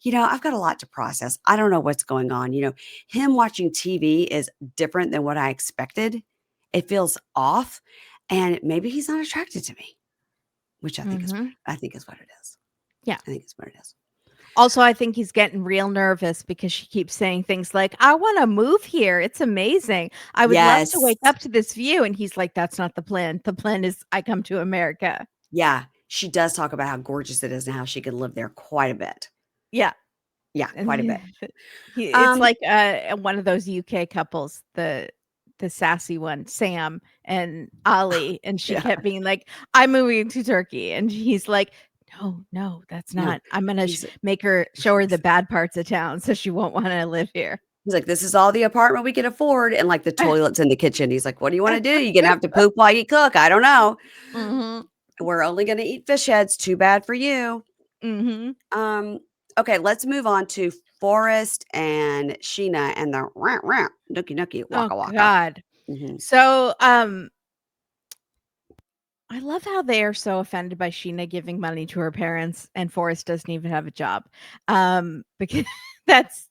I've got a lot to process. I don't know what's going on. Him watching TV is different than what I expected. It feels off, and maybe he's not attracted to me, which Mhm. I think is what it is. Yeah. I think it's what it is. Also, I think he's getting real nervous because she keeps saying things like, "I wanna move here. It's amazing. I would love to Yes. wake up to this view." And he's like, "That's not the plan. The plan is I come to America." Yeah, she does talk about how gorgeous it is and how she could live there quite a bit. Yeah. Yeah, And quite a bit. it's like, one of those UK couples, the sassy one, Sam and Ollie, and she Yeah, kept being like, "I'm moving to Turkey," and he's like, "No, no, that's no, not. I'm gonna he's make her show her the bad parts of town so she won't wanna live here." he's like, "This is all the apartment we can afford," and, like, the toilet's in the kitchen. He's like, "What do you wanna do? You gonna have to poop while you cook? I don't know. Mhm. We're only gonna eat fish heads. Too bad for you." Mhm. Um, okay, let's move on to Forrest and Sheena and the "Rah, rah, nookie nookie, Oh waka waka." god. Mhm, So, I love how they are so offended by Sheena giving money to her parents and Forrest doesn't even have a job. Because that's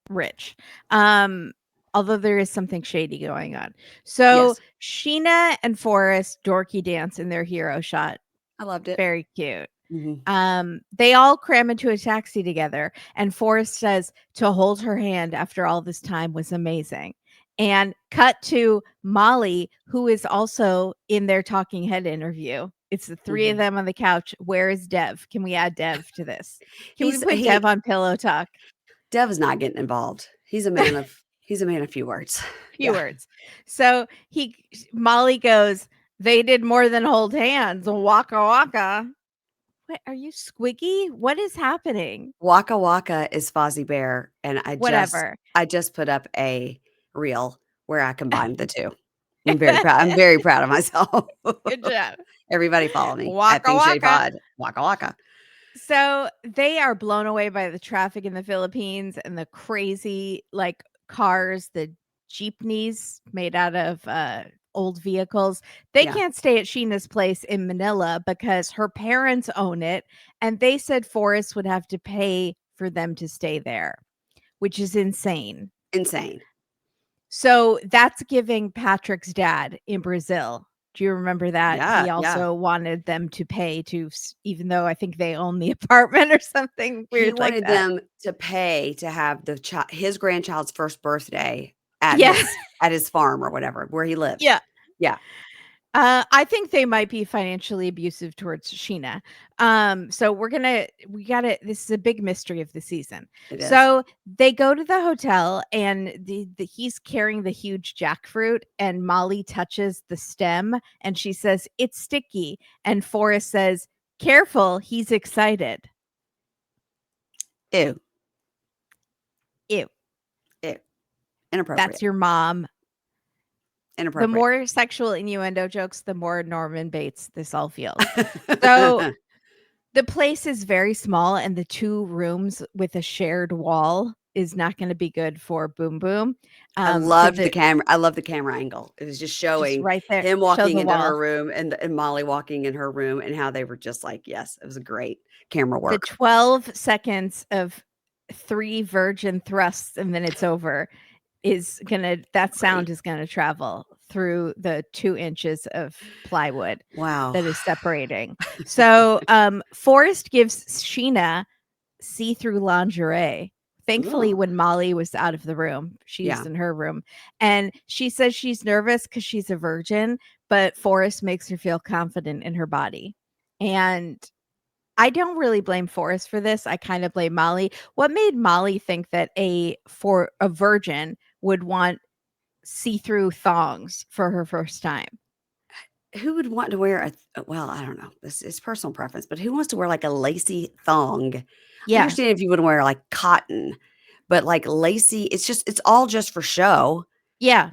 rich. Um, although there is something shady going on. So yes, Sheena and Forrest dorky dance in their hero shot. I loved it. Very cute. Mhm. They all cram into a taxi together, and Forrest says to hold her hand after all this time was amazing. And cut to Molly, who is also in their talking head interview. It's the three of Mhm. them on the couch. Where is Dev? Can we add Dev to this? Can we He's put Dev he on Pillow Talk? Dev is not getting involved. He's a man of few words. Few Yeah. words. So Molly goes, "They did more than hold hands. Waka waka." What are you squiggy? What is happening? Waka Waka is Fozzie Bear, and I just Whatever. I just put up a reel where I combined the 2. I'm very proud of myself. Good job. Everybody follow me at Waka Things Shady waka. Pod. Waka Waka. So they are blown away by the traffic in the Philippines and the crazy like cars, the jeepneys made out of old vehicles. They Yeah, can't stay at Sheena's place in Manila because her parents own it. And they said Forrest would have to pay for them to stay there, which is insane. insane. So that's giving Patrick's dad in Brazil. Do you remember that? Yeah, He yeah. also wanted them to pay even though I think they own the apartment or something He weird like wanted that. them to pay to have his grandchild's first birthday at Yeah. his farm or whatever, where he lives. Yeah. Yeah, I think they might be financially abusive towards Sheena. So this is a big mystery of the season. it is. So they go to the hotel and he's carrying the huge jackfruit and Molly touches the stem and she says, "It's sticky." And Forrest says, "Careful, he's excited." Ew, Ew. ew. That's Inappropriate. your mom. The Inappropriate. more sexual innuendo jokes, the more Norman Bates this all feels. So the place is very small, and the 2 rooms with a shared wall is not gonna be good for Boom Boom. So I love the camera angle. It was just just showing right there, him show walking the into wall. her room and Molly walking in her room and how they were just like, yes, it was a great camera The work. 12 seconds of 3 virgin thrusts and then it's over that sound Great. is gonna travel through the 2 inches of plywood Wow. that is separating. So, Forrest gives Sheena see-through lingerie. Thankfully, Ooh, when Molly was out of the room, she's yeah. in her room, and she says she's nervous because she's a virgin, but Forrest makes her feel confident in her body. And I don't really blame Forrest for this. I kind of blame Molly. What made Molly think that for a virgin would want see-through thongs for her first time? Who would want to wear well, I don't know. This is personal preference, but who wants to wear like a lacy thong? I Yeah. understand if you would wear like cotton, but like lacy, it's all just for show. Yeah.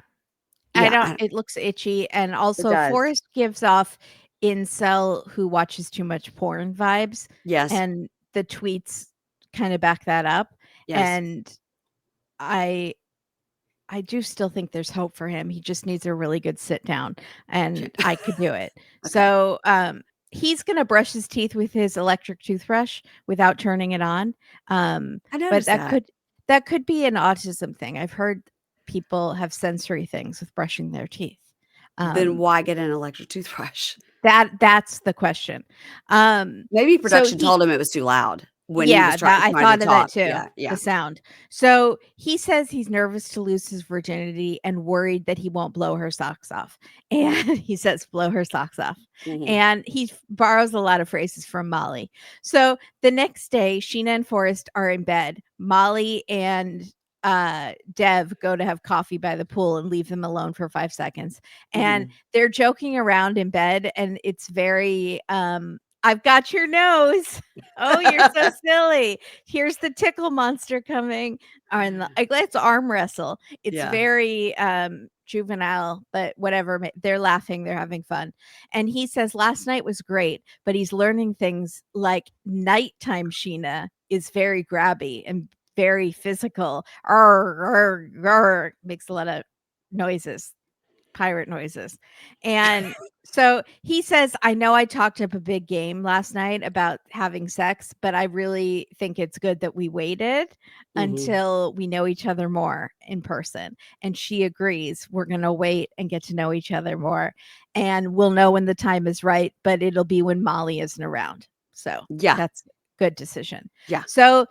I Yeah, don't it looks itchy, and it also does. Forrest gives off incel who watches too much porn vibes, Yes. and the tweets kinda back that up, Yes. and I I do still think there's hope for him. He just needs a really good sit down, Okay. and I could do it. Okay. So, he's gonna brush his teeth with his electric toothbrush without turning it on, I but noticed that. that could be an autism thing. I've heard people have sensory things with brushing their teeth. Then Um, why get an electric toothbrush? that's the question. Maybe So production told him it was too loud. when he was Yeah, that I trying to thought of that talk. too, Yeah, yeah. the sound. So, he says he's nervous to lose his virginity and worried that he won't blow her socks off. And he says, "Blow her socks off." Mhm. And he borrows a lot of phrases from Molly. So, the next day, Sheena and Forrest are in bed. Molly and Dev go to have coffee by the pool and leave them alone for 5 seconds. And Mhm. they're joking around in bed, and it's very, "I've got your nose." "Oh, you're so silly. Here's the tickle monster coming." And like, let's arm wrestle. It's Yeah. very juvenile, but whatever. They're laughing, they're having fun. And he says last night was great, but he's learning things like nighttime Sheena is very grabby and very physical. Arr, arr, arr, makes a lot of noises, pirate noises. And so he says, "I know I talked up a big game last night about having sex, but I really think it's good that we waited Mhm. until we know each other more in person." And she agrees. We're going to wait and get to know each other more. And we'll know when the time is right, but it'll be when Molly isn't around. So Yeah. that's a good decision. Yeah. So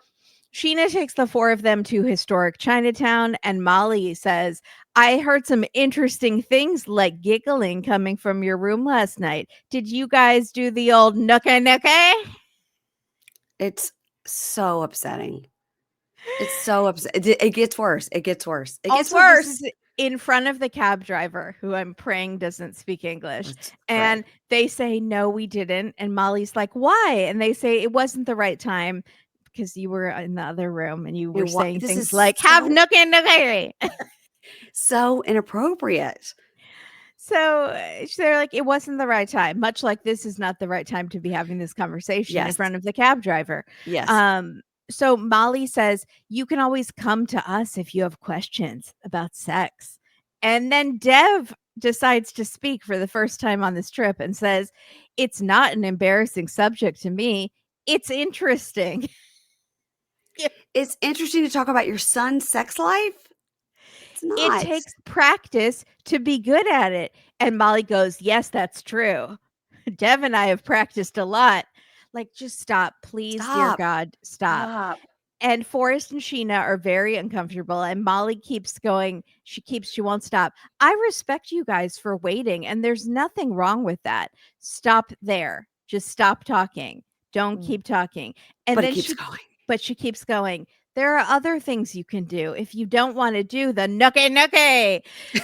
Sheena takes the four of them to historic Chinatown, and Molly says, "I heard some interesting things like giggling coming from your room last night. Did you guys do the old nooka nooka?" It's so upsetting. It's so it gets worse. It gets worse. It gets Also, this is worse. in front of the cab driver, who I'm praying doesn't speak English. Let's And pray. they say, "No, we didn't." And Molly's like, "Why?" And they say, "It wasn't the right time because you were in the other room and you were What saying this things is like, 'Have nooka nooka.'" so inappropriate. So they're like, "It wasn't the right time," much like this is not the right time to be having this conversation in Yes. front of the cab driver. Yes. So Molly says, "You can always come to us if you have questions about sex." And then Dev decides to speak for the first time on this trip and says, "It's not an embarrassing subject to me. It's interesting." It's interesting to talk about your son's sex life. It's "It not. takes practice to be good at it." And Molly goes, "Yes, that's true. Dev and I have practiced a lot." Like, just stop. Please, dear Stop. God, stop. Stop. And Forrest and Sheena are very uncomfortable, and Molly keeps going. She won't stop. "I respect you guys for waiting, and there's nothing wrong with that. Stop there. Just stop talking. Don't Mm. keep talking." And But it then keeps going. she keeps going. "There are other things you can do if you don't want to do the nookie nookie.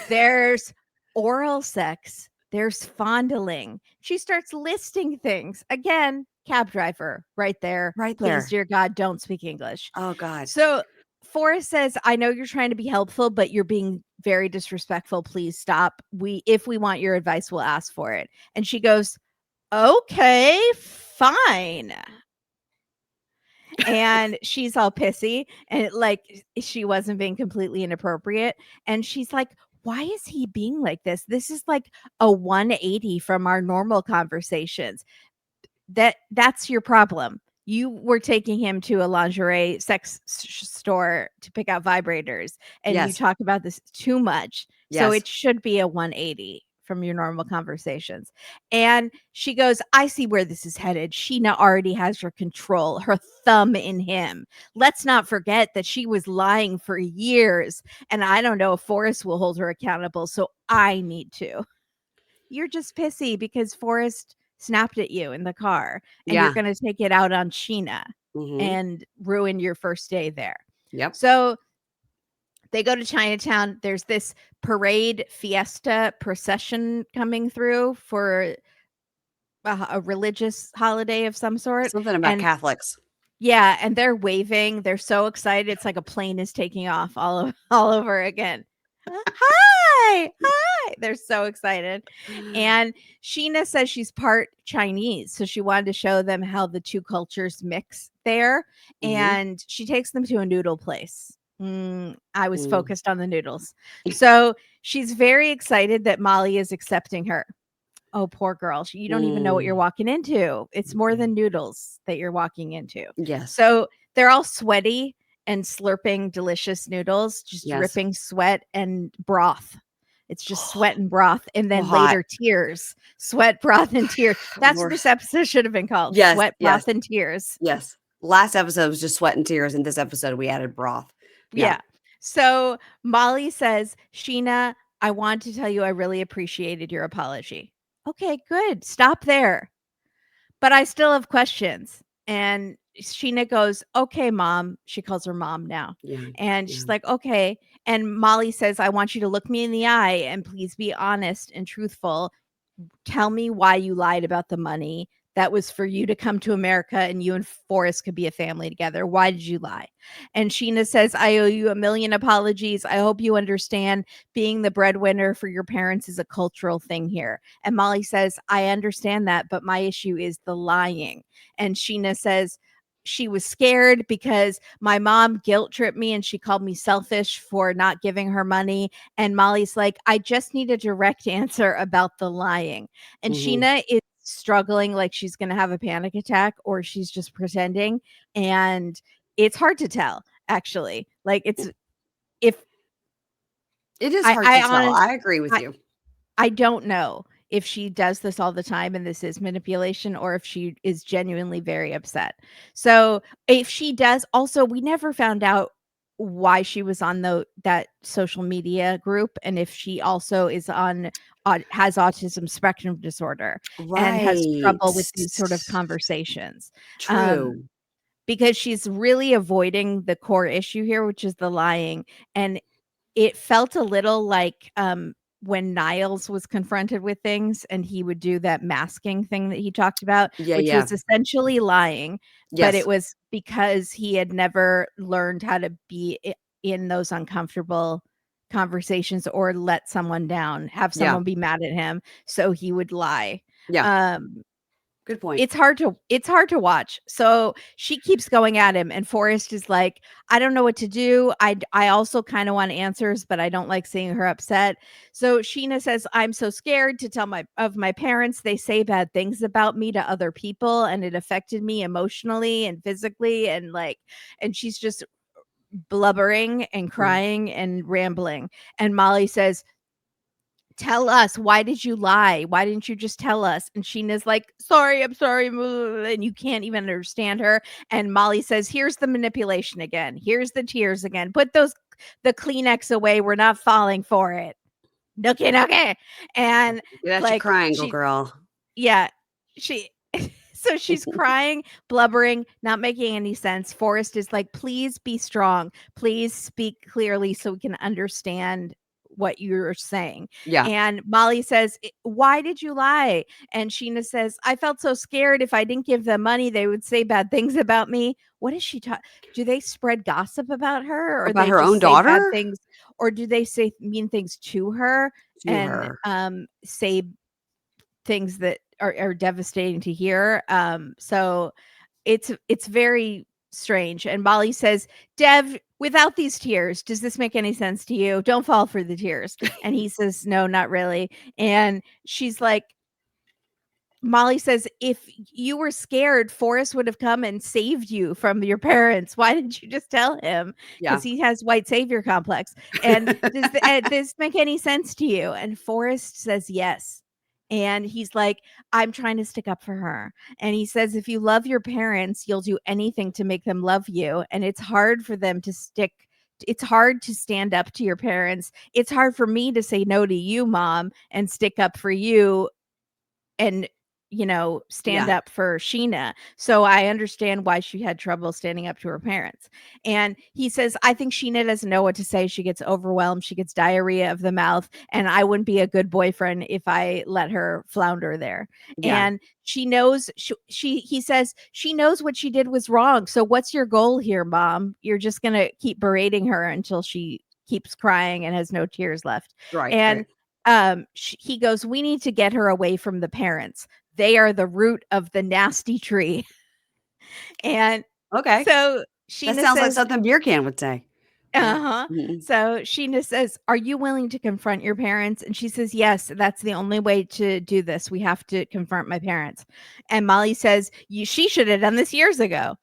There's oral sex. There's fondling." She starts listing things. Again, cab driver right there. Right Please, there. dear God, don't speak English. Oh god. So Forrest says, "I know you're trying to be helpful, but you're being very disrespectful. Please stop. If we want your advice, we'll ask for it." And she goes, "Okay, fine." And she's all pissy and like she wasn't being completely inappropriate. And she's like, "Why is he being like this? This is like a 180 from our normal conversations. That's your problem. You were taking him to a lingerie store to pick out vibrators, and you Yes. talk about this too much. So Yes. it should be a 180 from your normal conversations." And she goes, "I see where this is headed. Sheena already has your control, her thumb in him. Let's not forget that she was lying for years, and I don't know if Forrest will hold her accountable, so I need to." You're just pissy because Forrest snapped at you in the car, and you're Yeah. gonna take it out on Sheena Mhm. and ruin your first day there. Yep. So they go to Chinatown. There's this parade fiesta procession coming through for a religious holiday of some sort. Something about And Catholics. yeah, and they're waving. They're so excited. It's like a plane is taking off all over again. Hi, hi. They're so excited. And Sheena says she's part Chinese, so she wanted to show them how the two cultures mix there. Mhm. And she takes them to a noodle place. I was Mm. focused on the noodles. So she's very excited that Molly is accepting her. Oh, poor girl. You don't even know what you're Mm. walking into. It's more Mm. than noodles that you're walking into. Yes. So they're all sweaty and slurping delicious noodles, just Yes. dripping sweat and broth. It's just sweat and broth, and So then hot. later tears. Sweat, broth, and tears. That's what Lord. this episode should have been called. Yes. Sweat, Yes. broth, and tears. Yes. Last episode was just sweat and tears, and this episode we added broth. Yeah. So Molly says, "Sheena, I want to tell you I really appreciated your apology." Okay, good. Stop there. But I still have questions. And Sheena goes, "Okay, mom." She calls her mom now. Yeah. And Yeah. she's like, "Okay." And Molly says, "I want you to look me in the eye and please be honest and truthful. Tell me why you lied about the money that was for you to come to America and you and Forrest could be a family together. Why did you lie?" And Sheena says, "I owe you a million apologies. I hope you understand being the breadwinner for your parents is a cultural thing here." And Molly says, "I understand that, but my issue is the lying." And Sheena says, she was scared because my mom guilt tripped me and she called me selfish for not giving her money. And Molly's like, "I just need a direct answer about the lying." And Sheena is struggling like she's going to have a panic attack or she's just pretending. And it's hard to tell, actually. Like if it is hard to tell. honestly, I agree with you. I don't know if she does this all the time and this is manipulation or if she is genuinely very upset. So if she does, also, we never found out why she was on that social media group and if she also is on has autism spectrum disorder and has Right. trouble with these sort of conversations. True. Because she's really avoiding the core issue here, which is the lying. And it felt a little like, when Niles was confronted with things and he would do that masking thing that he talked about, Yeah, which yeah. was essentially lying, but it Yes. was because he had never learned how to be in those uncomfortable conversations or let someone down, have Yeah. someone be mad at him, so he would lie. Yeah. Um, Good point. it's hard to watch. So she keeps going at him and Forrest is like, "I don't know what to do. I also kind of want answers, but I don't like seeing her upset." So Sheena says, "I'm so scared to tell my parents. They say bad things about me to other people and it affected me emotionally and physically." And she's just blubbering and crying and rambling. And Molly says, "Tell us, why did you lie? Why didn't you just tell us?" And Sheena's like, "Sorry, I'm sorry." And you can't even understand her. And Molly says, "Here's the manipulation again. Here's the tears again. Put the Kleenex away. We're not falling for it. Nookie nookie." And Get out your like triangle, girl. yeah, she so she's crying, blubbering, not making any sense. Forrest is like, "Please be strong. Please speak clearly so we can understand what you're saying." Yeah. And Molly says, "Why did you lie?" And Sheena says, "I felt so scared. If I didn't give them money, they would say bad things about me." What is she talking? Do they spread gossip about her or About they her own just say bad daughter? things or do they say mean things to her To and her. say things that are devastating to hear. So it's very strange. And Molly says, "Dev, without these tears, does this make any sense to you? Don't fall for the tears." And he says, "No, not really." And she's like, Molly says, "If you were scared, Forrest would have come and saved you from your parents. Why didn't you just tell him?" Yeah. Because he has white savior complex. And does this make any sense to you? And Forrest says yes. And he's like, "I'm trying to stick up for her." And he says, "If you love your parents, you'll do anything to make them love you. And it's hard for them to stick. It's hard to stand up to your parents. It's hard for me to say no to you, mom, and stick up for you and stand Yeah. up for Sheena. So I understand why she had trouble standing up to her parents." And he says, "I think Sheena doesn't know what to say. She gets overwhelmed. She gets diarrhea of the mouth. And I wouldn't be a good boyfriend if I let her flounder there." Yeah. And she knows he says she knows what she did was wrong. So what's your goal here, mom? You're just going to keep berating her until she keeps crying and has no tears left. Right. And Right. he goes, "We need to get her away from the parents. They are the root of the nasty tree." And Okay. so That Sheena sounds like says, something Birkan would say. Yeah. uh-huh. So Sheena says, "Are you willing to confront your parents?" And she says, "Yes, that's the only way to do this. We have to confront my parents." And Molly says, she should have done this years ago."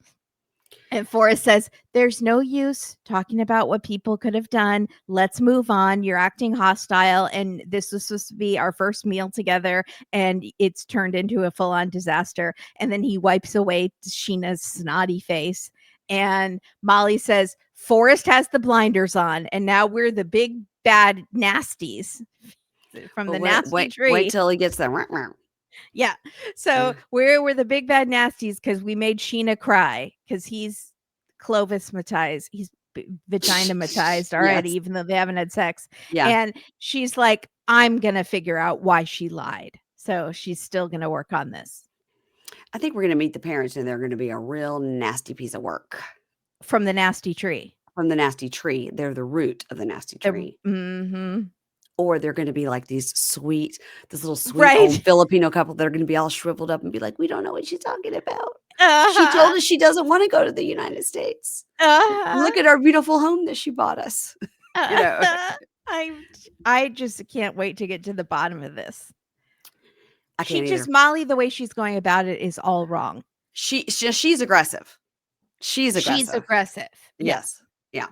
And Forrest says, "There's no use talking about what people could have done. Let's move on. You're acting hostile, and this was supposed to be our first meal together, and it's turned into a full-on disaster." And then he wipes away Sheena's snotty face, and Molly says, "Forrest has the blinders on, and now we're the big bad nasties from the nasty tree." Wait till he gets there. Yeah. So we're the big bad nasties because we made Sheena cry because he's Clovis-matized. He's vagina-matized already, Yes. even though they haven't had sex. Yeah. And she's like, I'm going to figure out why she lied. So she's still going to work on this. I think we're going to meet the parents, and they're going to be a real nasty piece of work. From the nasty tree. From the nasty tree. They're the root of the nasty tree. Mm-hmm. Or they're going to be like this little sweet old Filipino couple that are going to be all shriveled up and be like, we don't know what she's talking about. She told us she doesn't want to go to the United States. Look at our beautiful home that she bought us. You know. I just can't wait to get to the bottom of this. I can't either. Molly, the way she's going about it is all wrong. She's aggressive. She's aggressive. Yes. Yeah.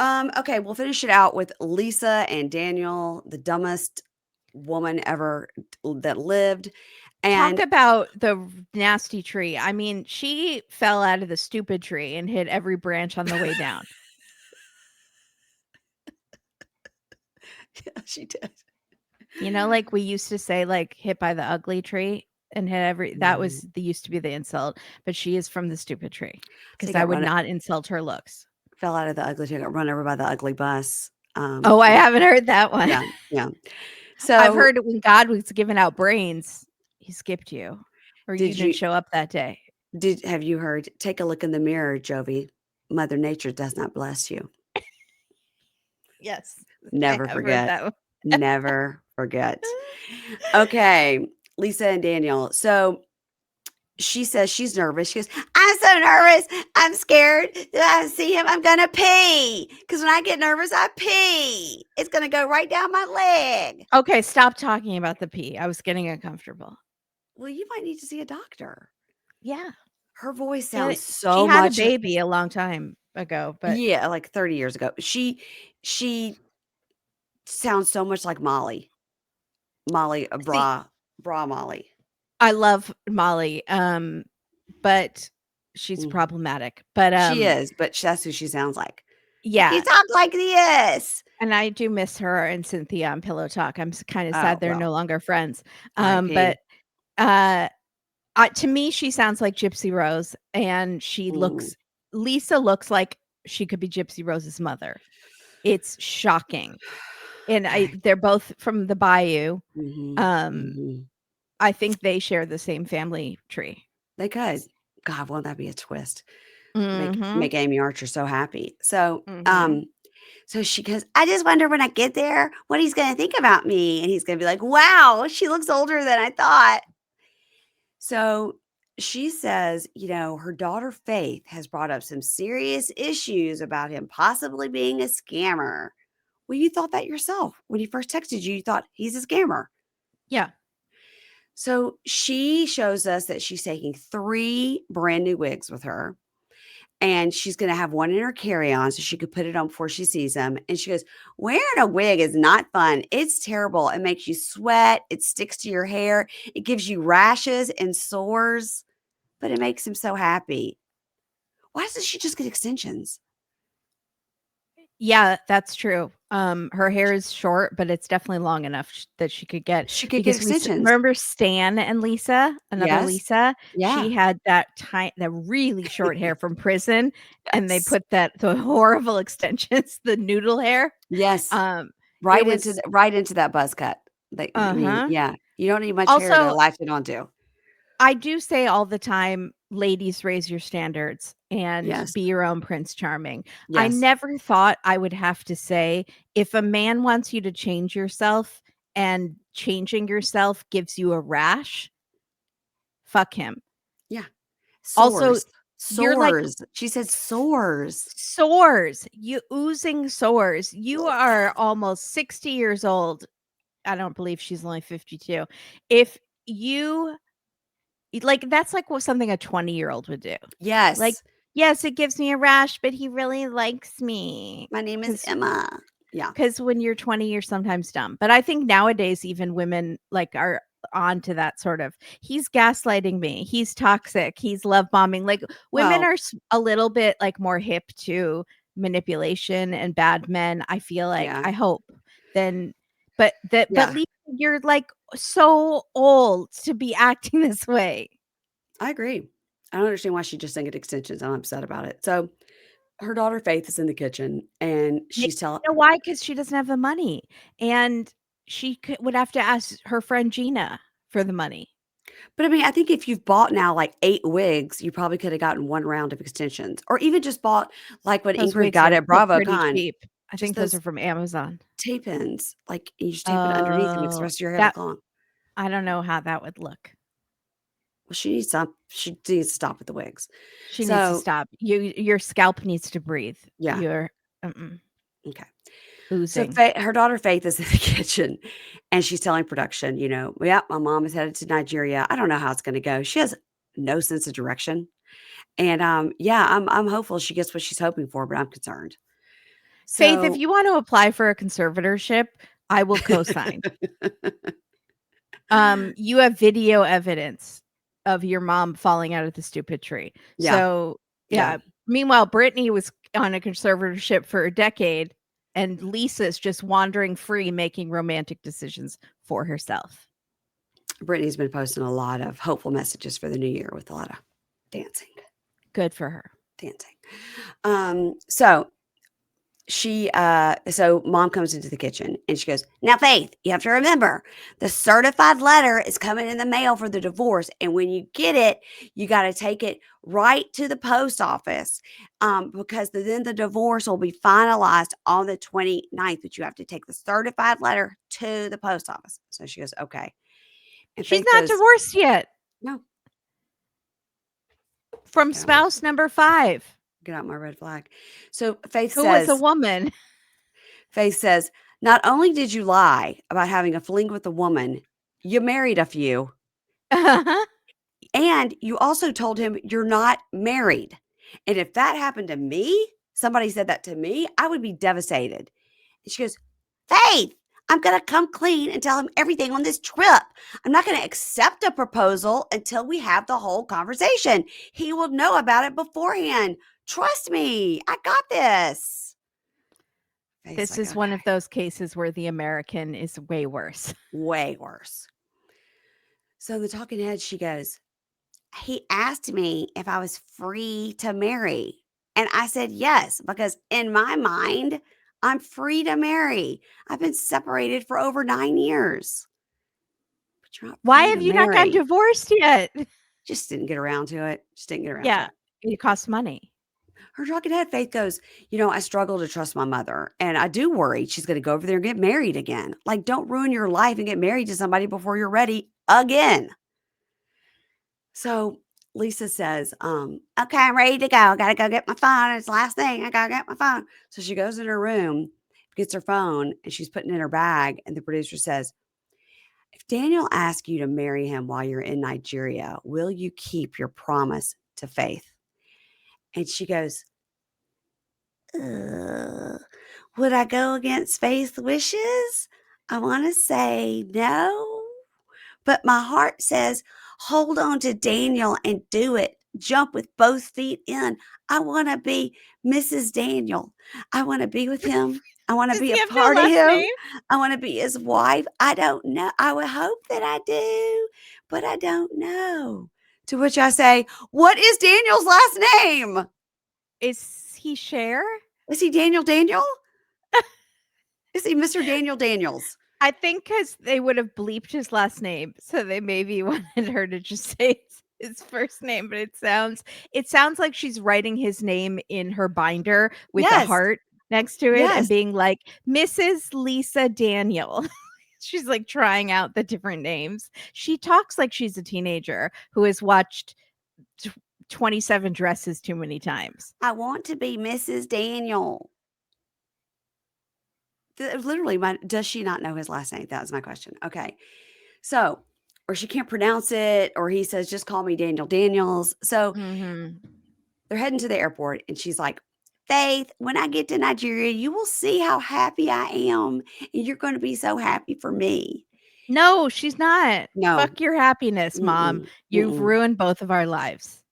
Okay, we'll finish it out with Lisa and Daniel, the dumbest woman ever that lived. And talk about the nasty tree. I mean, she fell out of the stupid tree and hit every branch on the way down. Yeah, she did. You know, like we used to say, like hit by the ugly tree and hit that used to be the insult, but she is from the stupid tree because I would not insult her looks. Fell out of the ugly tree, got run over by the ugly bus. I haven't heard that one. Yeah. So I've heard when God was giving out brains, he skipped you, or you didn't show up that day. Have you heard? Take a look in the mirror, Jovi. Mother Nature does not bless you. Yes. Never forget. Never forget. Okay, Lisa and Daniel. So she says she's nervous. She goes, I'm so nervous. I'm scared that I see him. I'm going to pee. Because when I get nervous, I pee. It's going to go right down my leg. Okay, stop talking about the pee. I was getting uncomfortable. Well, you might need to see a doctor. Yeah. Her voice sounds so much. She had much. A baby a long time ago. But yeah, like 30 years ago. She sounds so much like Molly. Molly, bra Molly. I love Molly, but she's problematic. But she is, but that's who she sounds like. Yeah, you talk like this, and I do miss her and Cynthia on Pillow Talk. I'm kind of sad they're no longer friends. But to me, she sounds like Gypsy Rose, and Lisa looks like she could be Gypsy Rose's mother. It's shocking. And they're both from the Bayou. I think they share the same family tree. They could. God, won't that be a twist? Make Amy Archer so happy. So, so she goes, I just wonder when I get there, what he's going to think about me. And he's going to be like, wow, she looks older than I thought. So she says, her daughter Faith has brought up some serious issues about him possibly being a scammer. Well, you thought that yourself. When he first texted you, you thought he's a scammer. Yeah. So she shows us that she's taking 3 brand new wigs with her. And she's going to have one in her carry-on so she could put it on before she sees them. And she goes, wearing a wig is not fun. It's terrible. It makes you sweat. It sticks to your hair. It gives you rashes and sores. But it makes him so happy. Why doesn't she just get extensions? Yeah, that's true. Her hair is short, but it's definitely long enough that she could get extensions. Remember Stan and Lisa, another Lisa? Yeah. She had that really short hair from prison, and they put the horrible extensions, the noodle hair. Yes. Right into that buzz cut. Yeah. You don't need much hair to latch it onto. I do say all the time, ladies, raise your standards and be your own Prince Charming. Yes. I never thought I would have to say, if a man wants you to change yourself and changing yourself gives you a rash, fuck him. Yeah. Also, sores. She said sores. Sores. You oozing sores. You are almost 60 years old. I don't believe she's only 52. If you... that's like something a 20-year-old would do. Yes. Like, Yes, it gives me a rash, but he really likes me. My name is Emma. Yeah. Because when you're 20, you're sometimes dumb. But I think nowadays even women, like, are onto that sort of, "He's gaslighting me. He's toxic. He's love bombing." Like, women Well, are a little bit, like, more hip to manipulation and bad men, I feel like, yeah. I hope, than but Yeah. Lisa, you're, like, so old to be acting this way. I agree. I don't understand why she just didn't get extensions. I'm upset about it. So her daughter Faith is in the kitchen and Maybe she's telling you know why? Because she doesn't have the money, and she would have to ask her friend Gina for the money. but I mean, I think if you've bought now like 8 wigs, you probably could have gotten 1 round of extensions or even just bought like what Those Ingrid wigs got are at pretty BravoCon, cheap. I just think those are those from Amazon. tape-ins, like, you just tape it underneath and makes the Oh, rest of your hair that look long. I don't know how that would look. Well, she needs to stop with the wigs. She needs to So, stop. Your scalp needs to breathe. yeah, You're mm-mm, okay. So oozing. Fa her daughter Faith is in the kitchen, and she's telling production, "Yeah, my mom is headed to Nigeria. I don't know how it's gonna go." She has no sense of direction, and, yeah, I'm hopeful she gets what she's hoping for, but I'm concerned. Faith, if So you want to apply for a conservatorship, I will co-sign. You have video evidence of your mom falling out of the stupid tree. Yeah, So, yeah. yeah. Meanwhile, Brittany was on a conservatorship for a decade, and Lisa's just wandering free, making romantic decisions for herself. Brittany's been posting a lot of hopeful messages for the new year with a lot of dancing, Good for her. dancing. So so mom comes into the kitchen and she goes, "Now, Faith, you have to remember the certified letter is coming in the mail for the divorce. And when you get it, you got to take it right to the post office because then the divorce will be finalized on the 29th. But you have to take the certified letter to the post office." So she goes, "Okay." And She's Faith not goes, divorced yet "No, from get out my, spouse number 5, get out my red flag." So Faith who was a says, woman. Faith says, "Not only did you lie about having a fling with a woman, you married a few, and you also told him you're not married. And if that happened to me, somebody said that to me, I would be devastated." And she goes, "Faith, I'm going to come clean and tell him everything on this trip. I'm not going to accept a proposal until we have the whole conversation. He will know about it beforehand. Trust me, I got this." Faith's This like, is one of "Okay, those cases where the American is way worse. way worse." So the talking head, she goes, "He asked me if I was free to marry. And I said yes, because in my mind, I'm free to marry. I've been separated for over 9 years, but you're not Why free have to you not gotten marry." divorced yet? Just didn't get around to it. Just didn't get around to Yeah, it. it costs money. Her talking head, Faith goes, "I struggle to trust my mother. And I do worry she's going to go over there and get married again. Like, don't ruin your life and get married to somebody before you're ready again." So Lisa says, "Okay, I'm ready to go. I gotta go get my phone. It's the last thing. I gotta get my phone." So she goes in her room, gets her phone, and she's putting it in her bag. And the producer says, "If Daniel asks you to marry him while you're in Nigeria, will you keep your promise to Faith?" And she goes, "Ugh, would I go against Faith's wishes? I want to say no. But my heart says, hold on to Daniel and do it. Jump with both feet in. I want to be Mrs. Daniel. I want to be with him. I want to Does be he a have no part of last him. name? I want to be his wife. I don't know. I would hope that I do, but I don't know." To which I say, "What is Daniel's last name? Is he Cher? Is he Daniel Daniel? Is he Mr. Daniel Daniels?" I think because they would have bleeped his last name, so they maybe wanted her to just say his first name, but it sounds like she's writing his name in her binder with the Yes. heart next to it and Yes. being like, "Mrs. Lisa Daniel." She's, like, trying out the different names. She talks like she's a teenager who has watched tw 27 Dresses too many times. I want to be Mrs. Daniel. Literally, does she not know his last name? That was my question. Okay. So, or she can't pronounce it, or he says, "Just call me Daniel Daniels." So Mhm. They're heading to the airport, and she's like, "Faith, when I get to Nigeria, you will see how happy I am, and you're gonna be so happy for me." No, she's not. No. Fuck your happiness, mom. Mm-mm. You've Mm-mm. ruined both of our lives.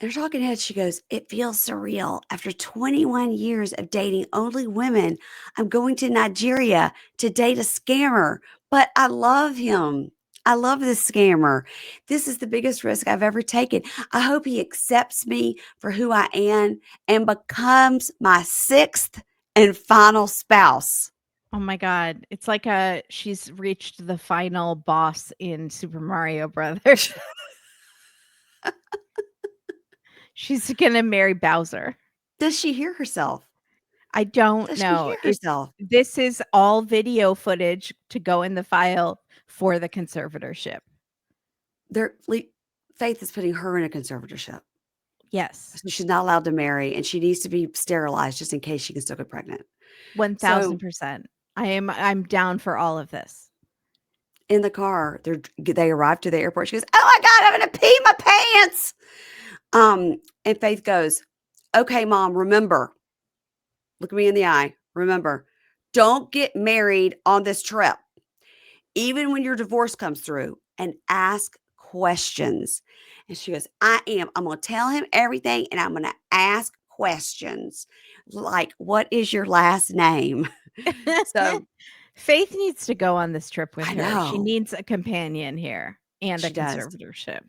And her talking head, she goes, "It feels surreal. After 21 years of dating only women, I'm going to Nigeria to date a scammer, but I love him. I love this scammer. This is the biggest risk I've ever taken. I hope he accepts me for who I am and becomes my sixth and final spouse." Oh my god. It's like she's reached the final boss in Super Mario Brothers. She's gonna marry Bowser. Does she hear herself? I don't Does she know. hear herself? This is all video footage to go in the file for the conservatorship. They're Faith is putting her in a conservatorship. Yes. So she's not allowed to marry, and she needs to be sterilized just in case she can still get pregnant. So 1000%. I'm down for all of this. in the car, they arrive to the airport. She goes, "Oh my God, I'm gonna pee my pants." And Faith goes, "Okay, Mom, remember, look me in the eye. Remember, don't get married on this trip. Even when your divorce comes through, and ask questions." And she goes, "I am. I'm going to tell him everything, and I'm going to ask questions. Like, what is your last name?" So Faith needs to go on this trip with I her. She know. needs a companion here and a She does. conservatorship.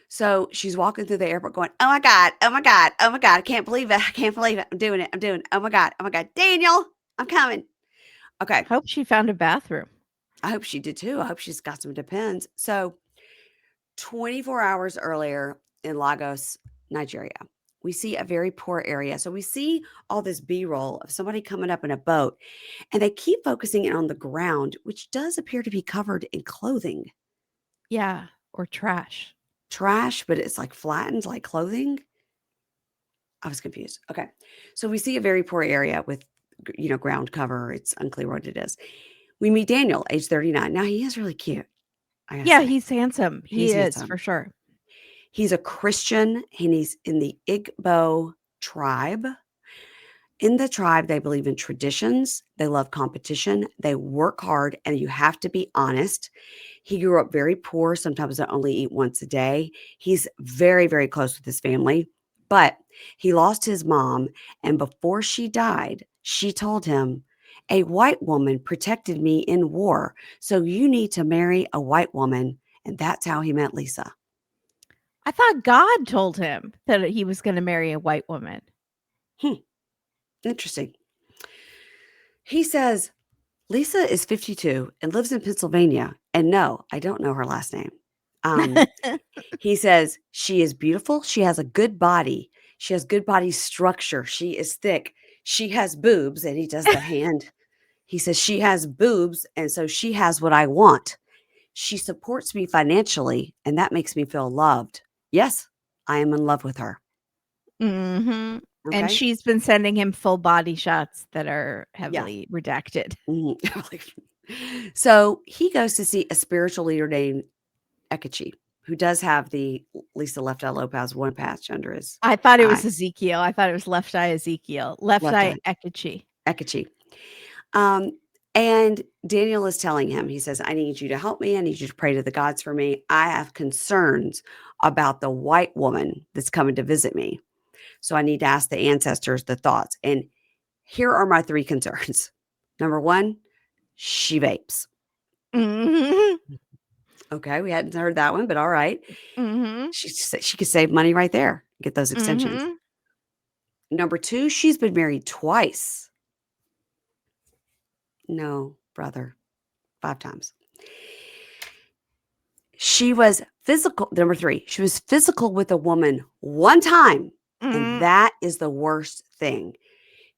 So she's walking through the airport going, "Oh my God. Oh my God. Oh my God. I can't believe it. I can't believe it. I'm doing it. I'm doing it. Oh my God. Oh my God. Daniel, I'm coming." Okay. Hope she found a bathroom. I hope she did too. I hope she's got some Depends. So 24 hours earlier in Lagos, Nigeria, we see a very poor area. So we see all this B-roll of somebody coming up in a boat, and they keep focusing in on the ground, which does appear to be covered in clothing. Yeah, or trash. Trash, but it's like flattened like clothing. I was confused. Okay. So we see a very poor area with, ground cover. It's unclear what it is. We meet Daniel, age 39. Now he is really cute, I gotta Yeah, say. he's handsome. He He's is for handsome. sure. He's a Christian, and he's in the Igbo tribe. In the tribe, they believe in traditions, they love competition, they work hard, and you have to be honest. He grew up very poor, sometimes they only eat once a day. He's very, very close with his family, but he lost his mom, and before she died, she told him, "A white woman protected me in war, so you need to marry a white woman." And that's how he met Lisa. I thought God told him that he was gonna marry a white woman. Interesting. He says, "Lisa is 52 and lives in Pennsylvania. And no, I don't know her last name." Um, he says, "She is beautiful. She has a good body. She has good body structure. She is thick. She has boobs." And he does the hand. He says, "She has boobs. And so she has what I want. She supports me financially. And that makes me feel loved. Yes, I am in love with her." Mhm. And Okay. she's been sending him full body shots that are Yeah. heavily redacted. Mhm. So he goes to see a spiritual leader named Ekechi, who does have the Lisa Left Eye Lopez one patch under his I thought it eye, was Ezekiel. I thought it was Left Eye Ezekiel. Left left Eye eye, Ekechi. Ekechi. Um, and Daniel is telling him, he says, "I need you to help me. I need you to pray to the gods for me. I have concerns about the white woman that's coming to visit me. So I need to ask the ancestors the thoughts. And here are my 3 concerns. Number 1, she vapes." Mhm. Okay, we hadn't heard that one, but all right. Mhm. She could save money right there, get those extensions. Mhm. Number 2, she's been married twice. No, brother, 5 times. She was physical Number 3, she was physical with a woman 1 time, and Mm. that is the worst thing.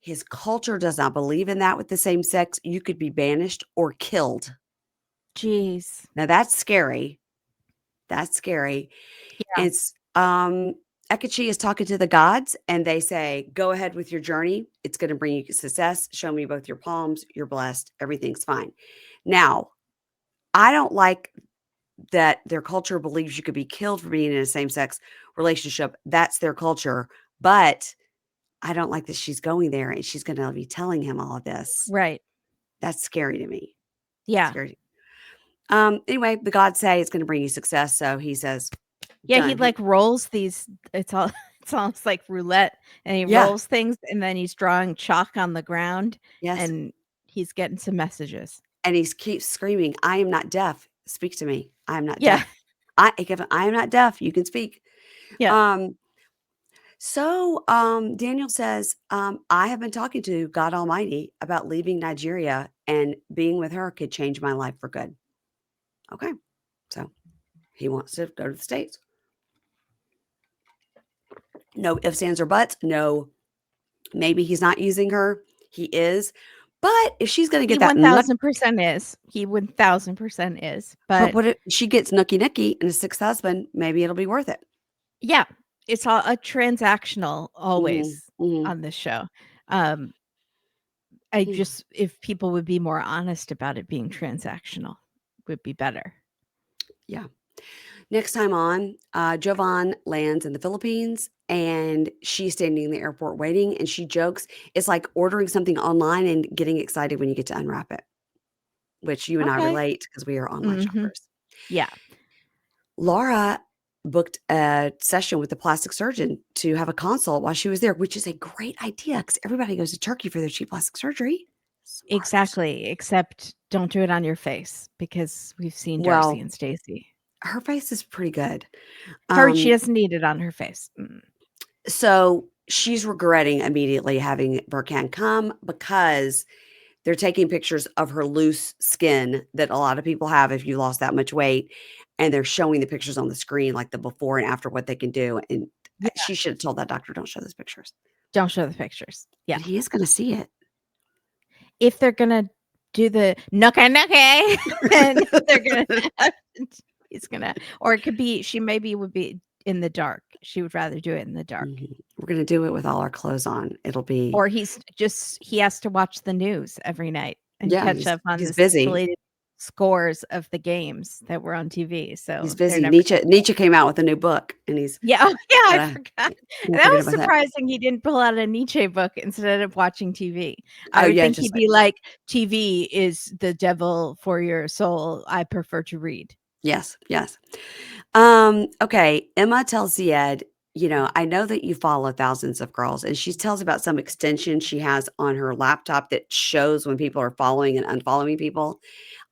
His culture does not believe in that with the same sex. You could be banished or killed. Jeez. Now that's scary. That's scary. Yeah. It's, Ekechi is talking to the gods, and they say, "Go ahead with your journey. It's gonna bring you success. Show me both your palms. You're blessed. Everything's fine." Now, I don't like that their culture believes you could be killed for being in a same sex relationship. That's their culture. But I don't like that she's going there and she's going to be telling him all of this. Right. That's scary to me. Yeah. Scary. Anyway, the gods say it's going to bring you success. So he says, Yeah, he, done. like, rolls these it's all it's almost like roulette, and he Yeah. rolls things, and then he's drawing chalk on the ground, Yes. and he's getting some messages. And he keeps screaming, I am not deaf. Speak to me. I am not Yeah. deaf. I am not deaf. You can speak. Yeah. Daniel says, I have been talking to God Almighty about leaving Nigeria, and being with her could change my life for good. Okay. So he wants to go to the States. No ifs, ands, or buts. No, maybe he's not using her. He is. But if she's going to He get that 1000% is. He 1000% is. but But what if she gets nookie and a sixth husband, maybe it'll be worth it. yeah, it's all a transactional Mhm, always mhm. on this show. I just if people would be more honest about it being transactional would be better. Yeah. Next time on, Jovon lands in the Philippines and she's standing in the airport waiting and she jokes, it's like ordering something online and getting excited when you get to unwrap it, which you and I Okay. relate because we are online Mhm. shoppers. Yeah. Laura booked a session with the plastic surgeon to have a consult while she was there, which is a great idea because everybody goes to Turkey for their cheap plastic surgery. Smart. Exactly, except don't do it on your face because we've seen Darcy Well, and Stacy. her face is pretty good. She doesn't need it on her face. So she's regretting immediately having Birkan come because they're taking pictures of her loose skin that a lot of people have if you lost that much weight, and they're showing the pictures on the screen, like the before and after, what they can do, and Yeah, she should have told that doctor, "Don't show those pictures." don't show the pictures. Yeah. But he is gonna see it. If they're gonna do the nuka, and they're gonna he's gonna or it could be she maybe would be in the dark. She would rather do it in the dark. Mhm. We're gonna do it with all our clothes on. It'll be Or he has to watch the news every night and yeah, catch up on he's the busy. latest scores of the games that were on TV, He's so they're busy. never Nietzsche came out with a new book, and he's Yeah, oh, yeah, I gotta forgot. can't That forget was about that. surprising he didn't pull out a Nietzsche book instead of watching TV. I Oh, would yeah, think just he'd like be like, "TV is the devil for your soul. I prefer to read." yes, yes. Okay, Emma tells Zied, I know that you follow thousands of girls, and she tells about some extension she has on her laptop that shows when people are following and unfollowing people.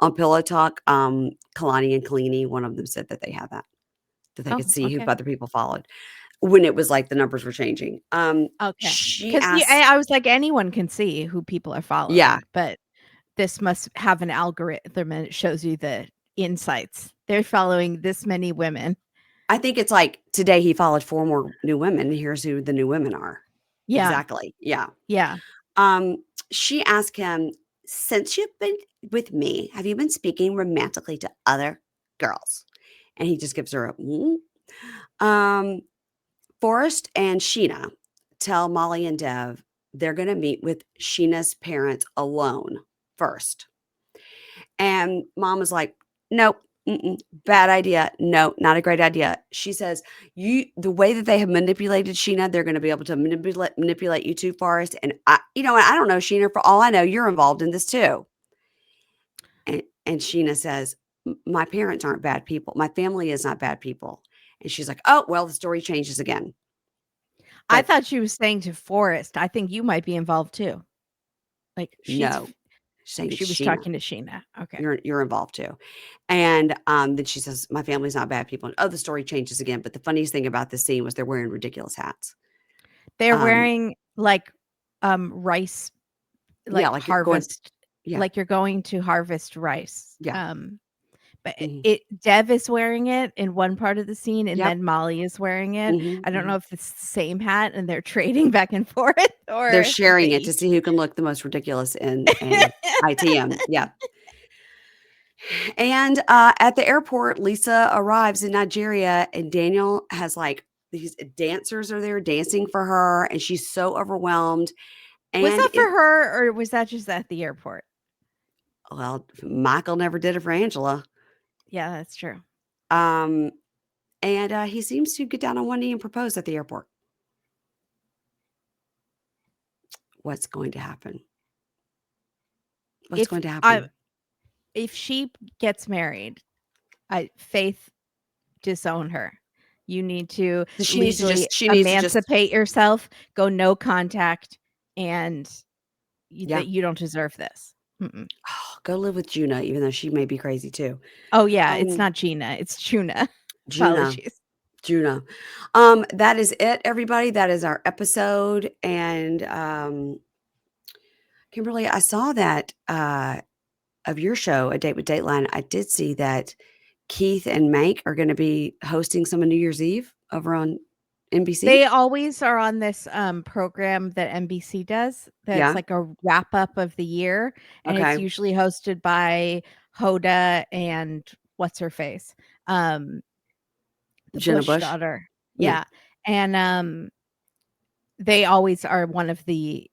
On Pillow Talk, Kalani and Kalini, one of them said that they had that they Oh, could see who okay. other people followed when it was like the numbers were changing. Okay. She 'Cause yeah, asks I was like, anyone can see who people are yeah, following, but this must have an algorithm and it shows you the insights. They're following this many women. I think it's like today he followed 4 more new women, here's who the new women are. Yeah, Exactly, yeah. yeah. Um, she asked him, "Since you've been with me, have you been speaking romantically to other girls?" And he just gives her a, "Mm." Um, Forrest and Sheena tell Molly and Dev they're gonna meet with Sheena's parents alone first. And mom was like, "Nope, bad idea. No, not a great idea." She says, the way that they have manipulated Sheena, they're gonna be able to manipulate you too, Forrest. And I don't know, Sheena, for all I know, you're involved in this too." And Sheena says, My parents aren't bad people. My family is not bad people." And she's like, "Oh, well, the story changes again." I But thought she was saying to Forrest, "I think you might be involved too." Like, no, saying she was Sheena, talking to Sheena. Okay. you're involved too. And then she says, "My family's not bad people." And oh, the story changes again. But the funniest thing about this scene was they're wearing ridiculous hats. They're Um, wearing, rice, yeah, like, like you're going, harvest yeah, like you're going to harvest rice. yeah, But mhm, Dev is wearing it in one part of the scene, and yep, then Molly is wearing it. mhm, I don't know mhm. if it's the same hat and they're trading back and forth They're or they sharing it to each see who can look the most ridiculous in a ITM. Yeah. And at the airport, Lisa arrives in Nigeria, and Daniel has like these dancers are there dancing for her, and she's so overwhelmed. Was And that for her or was that just at the airport? well, Michael never did it for Angela. Yeah, that's true. Um, And he seems to get down on one knee and propose at the airport. What's going to happen? What's going to happen? If she gets married, Faith, disown her. You need to legally emancipate yourself, go no contact, and that you don't deserve this. Oh, go live with Juna, even though she may be crazy too. Oh, yeah, it's not Gina, it's Juna. Apologies. Juna. That is it, everybody. That is our episode. And Kimberly, I saw that of your show, A Date with Dateline. I did see that Keith and Mank are going to be hosting some of New Year's Eve over on NBC. They always are on this program that NBC does. That's like a wrap up of the year, and it's usually hosted by Hoda and what's her face, the Jenna Bush daughter. Yeah, and they always are one of the,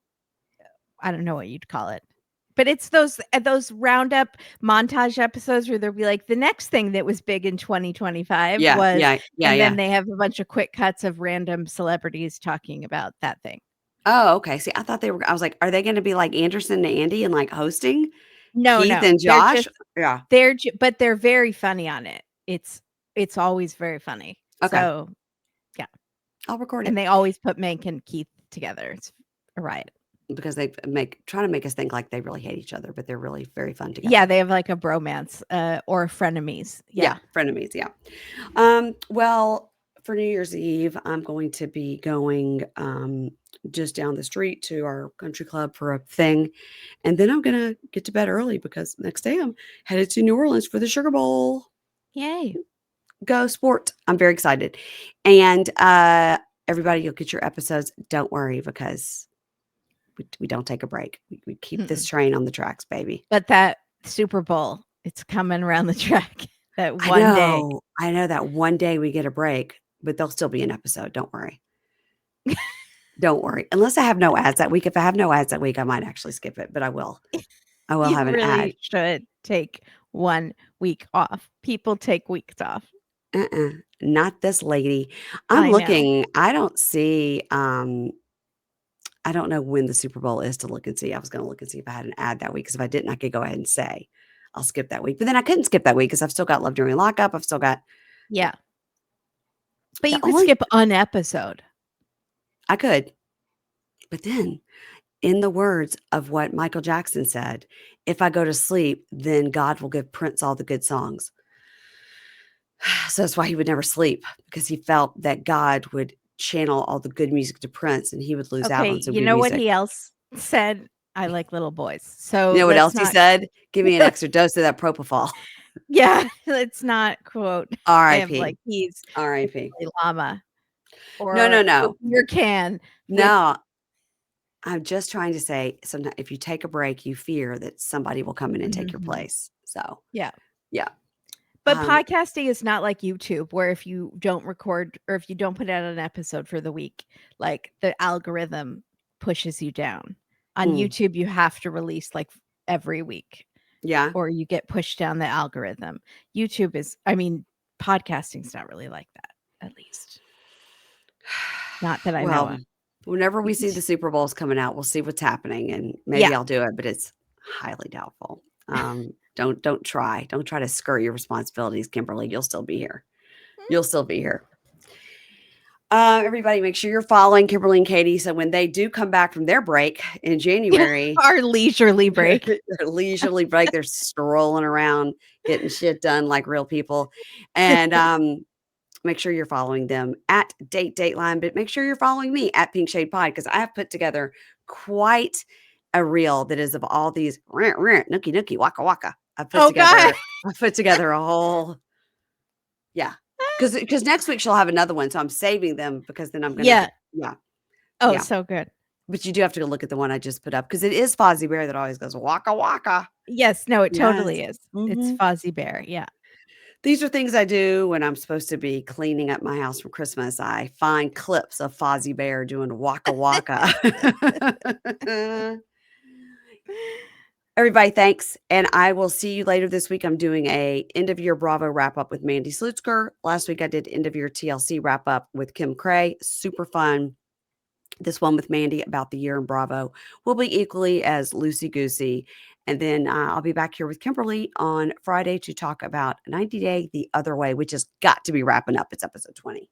I don't know what you'd call it, but it's those roundup montage episodes where they'll be like, the next thing that was big in 2025 was, and then they have a bunch of quick cuts of random celebrities talking about that thing. Oh, okay. See, I thought I was like, are they going to be like Anderson and Andy and like hosting? No, Keith and Josh? But they're very funny on it. It's always very funny. Okay. So, yeah. I'll record it. And they always put Mank and Keith together. It's a riot. Because they try to make us think like they really hate each other, but they're really very fun together. Yeah, they have like a bromance or frenemies. Yeah, frenemies, yeah. Well, for New Year's Eve, I'm going to be going just down the street to our country club for a thing. And then I'm going to get to bed early because next day I'm headed to New Orleans for the Sugar Bowl. Yay. Go sport. I'm very excited. And everybody, you'll get your episodes. Don't worry, because we don't take a break. We keep this train on the tracks, baby. But that Super Bowl, it's coming around the track that one day. I know that one day we get a break, but there'll still be an episode. Don't worry. Don't worry. Unless I have no ads that week. If I have no ads that week, I might actually skip it, but I will. I will have an ad. You should take 1 week off. People take weeks off. Not this lady. I'm looking. I don't see I don't know when the Super Bowl is to look and see. I was going to look and see if I had an ad that week, because if I didn't, I could go ahead and say I'll skip that week. But then I couldn't skip that week because I've still got Love During Lockup. I've still got. Yeah. But you could skip an episode. I could. But then, in the words of what Michael Jackson said, if I go to sleep, then God will give Prince all the good songs. So that's why he would never sleep, because he felt that God would channel all the good music to Prince and he would lose albums. You know what he else said? I like little boys. So you know what else he said? Give me an extra dose of that propofol. Yeah, let's not quote R.I.P. like he's R.I.P. Llama. Or No. Birkan. No. I'm just trying to say, sometimes if you take a break, you fear that somebody will come in and take your place. So yeah. But podcasting is not like YouTube, where if you don't record or if you don't put out an episode for the week, like the algorithm pushes you down. On YouTube, you have to release like every week. Yeah. Or you get pushed down the algorithm. YouTube is, podcasting's not really like that, at least. Not that I know of. Whenever we see the Super Bowls coming out, we'll see what's happening, and maybe I'll do it, but it's highly doubtful. Don't try to skirt your responsibilities, Kimberly. You'll still be here. Everybody, make sure you're following Kimberly and Katie, so when they do come back from their break in January, our leisurely break, they're strolling around getting shit done like real people. And make sure you're following them at Dateline, but make sure you're following me at Pink Shade Pod, because I have put together quite a reel that is of all these nookie nookie waka waka. I put together a whole, because next week she'll have another one, so I'm saving them because then I'm gonna so good. But you do have to go look at the one I just put up, because it is Fozzie Bear that always goes waka waka. Yes, no, it totally is. It's Fozzie Bear. Yeah. These are things I do when I'm supposed to be cleaning up my house for Christmas. I find clips of Fozzie Bear doing waka waka. Everybody, thanks, and I will see you later this week. I'm doing a end of year Bravo wrap up with Mandy Slutzker. Last week I did end of year TLC wrap up with Kim Cray. Super fun. This one with Mandy about the year in Bravo will be equally as loosey goosey. And then I'll be back here with Kimberly on Friday to talk about 90 Day the Other Way, which has got to be wrapping up. It's episode 20.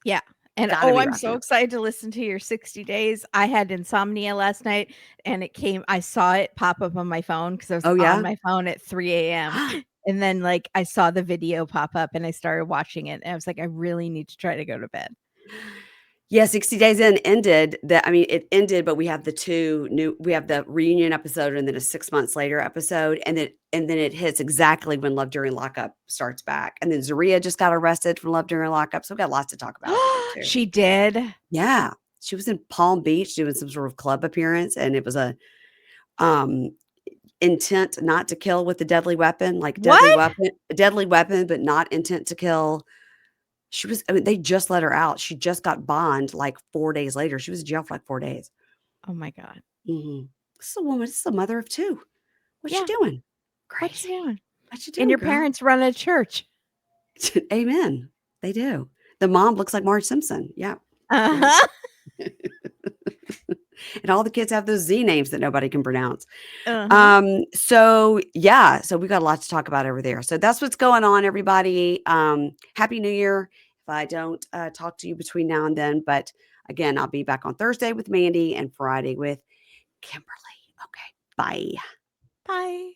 Yeah. And I'm so excited to listen to your 60 days. I had insomnia last night and I saw it pop up on my phone because I was on my phone at 3 a.m. And then I saw the video pop up and I started watching it. And I was like, I really need to try to go to bed. Yeah, 60 Days In ended. It ended, but we have we have the reunion episode and then a 6 months later episode. And then it hits exactly when Love During Lockup starts back. And then Zaria just got arrested for Love During Lockup. So we've got lots to talk about over there too. She did? Yeah. She was in Palm Beach doing some sort of club appearance. And it was a intent not to kill with a deadly weapon, deadly weapon, but not intent to kill. They just let her out. She just got bond 4 days later. She was in jail for 4 days. Oh my God. Mhm. This is a woman. This is a mother of 2. What's she doing? Crazy. What's she doing? What you doing, and your girl? parents run a church. Amen. They do. The mom looks like Marge Simpson. Yeah. Uh-huh. And all the kids have those Z names that nobody can pronounce. Uh-huh. So we got a lot to talk about over there. So that's what's going on, everybody. Happy New Year. If I don't talk to you between now and then, but again, I'll be back on Thursday with Mandy and Friday with Kimberly. Okay. Bye. Bye.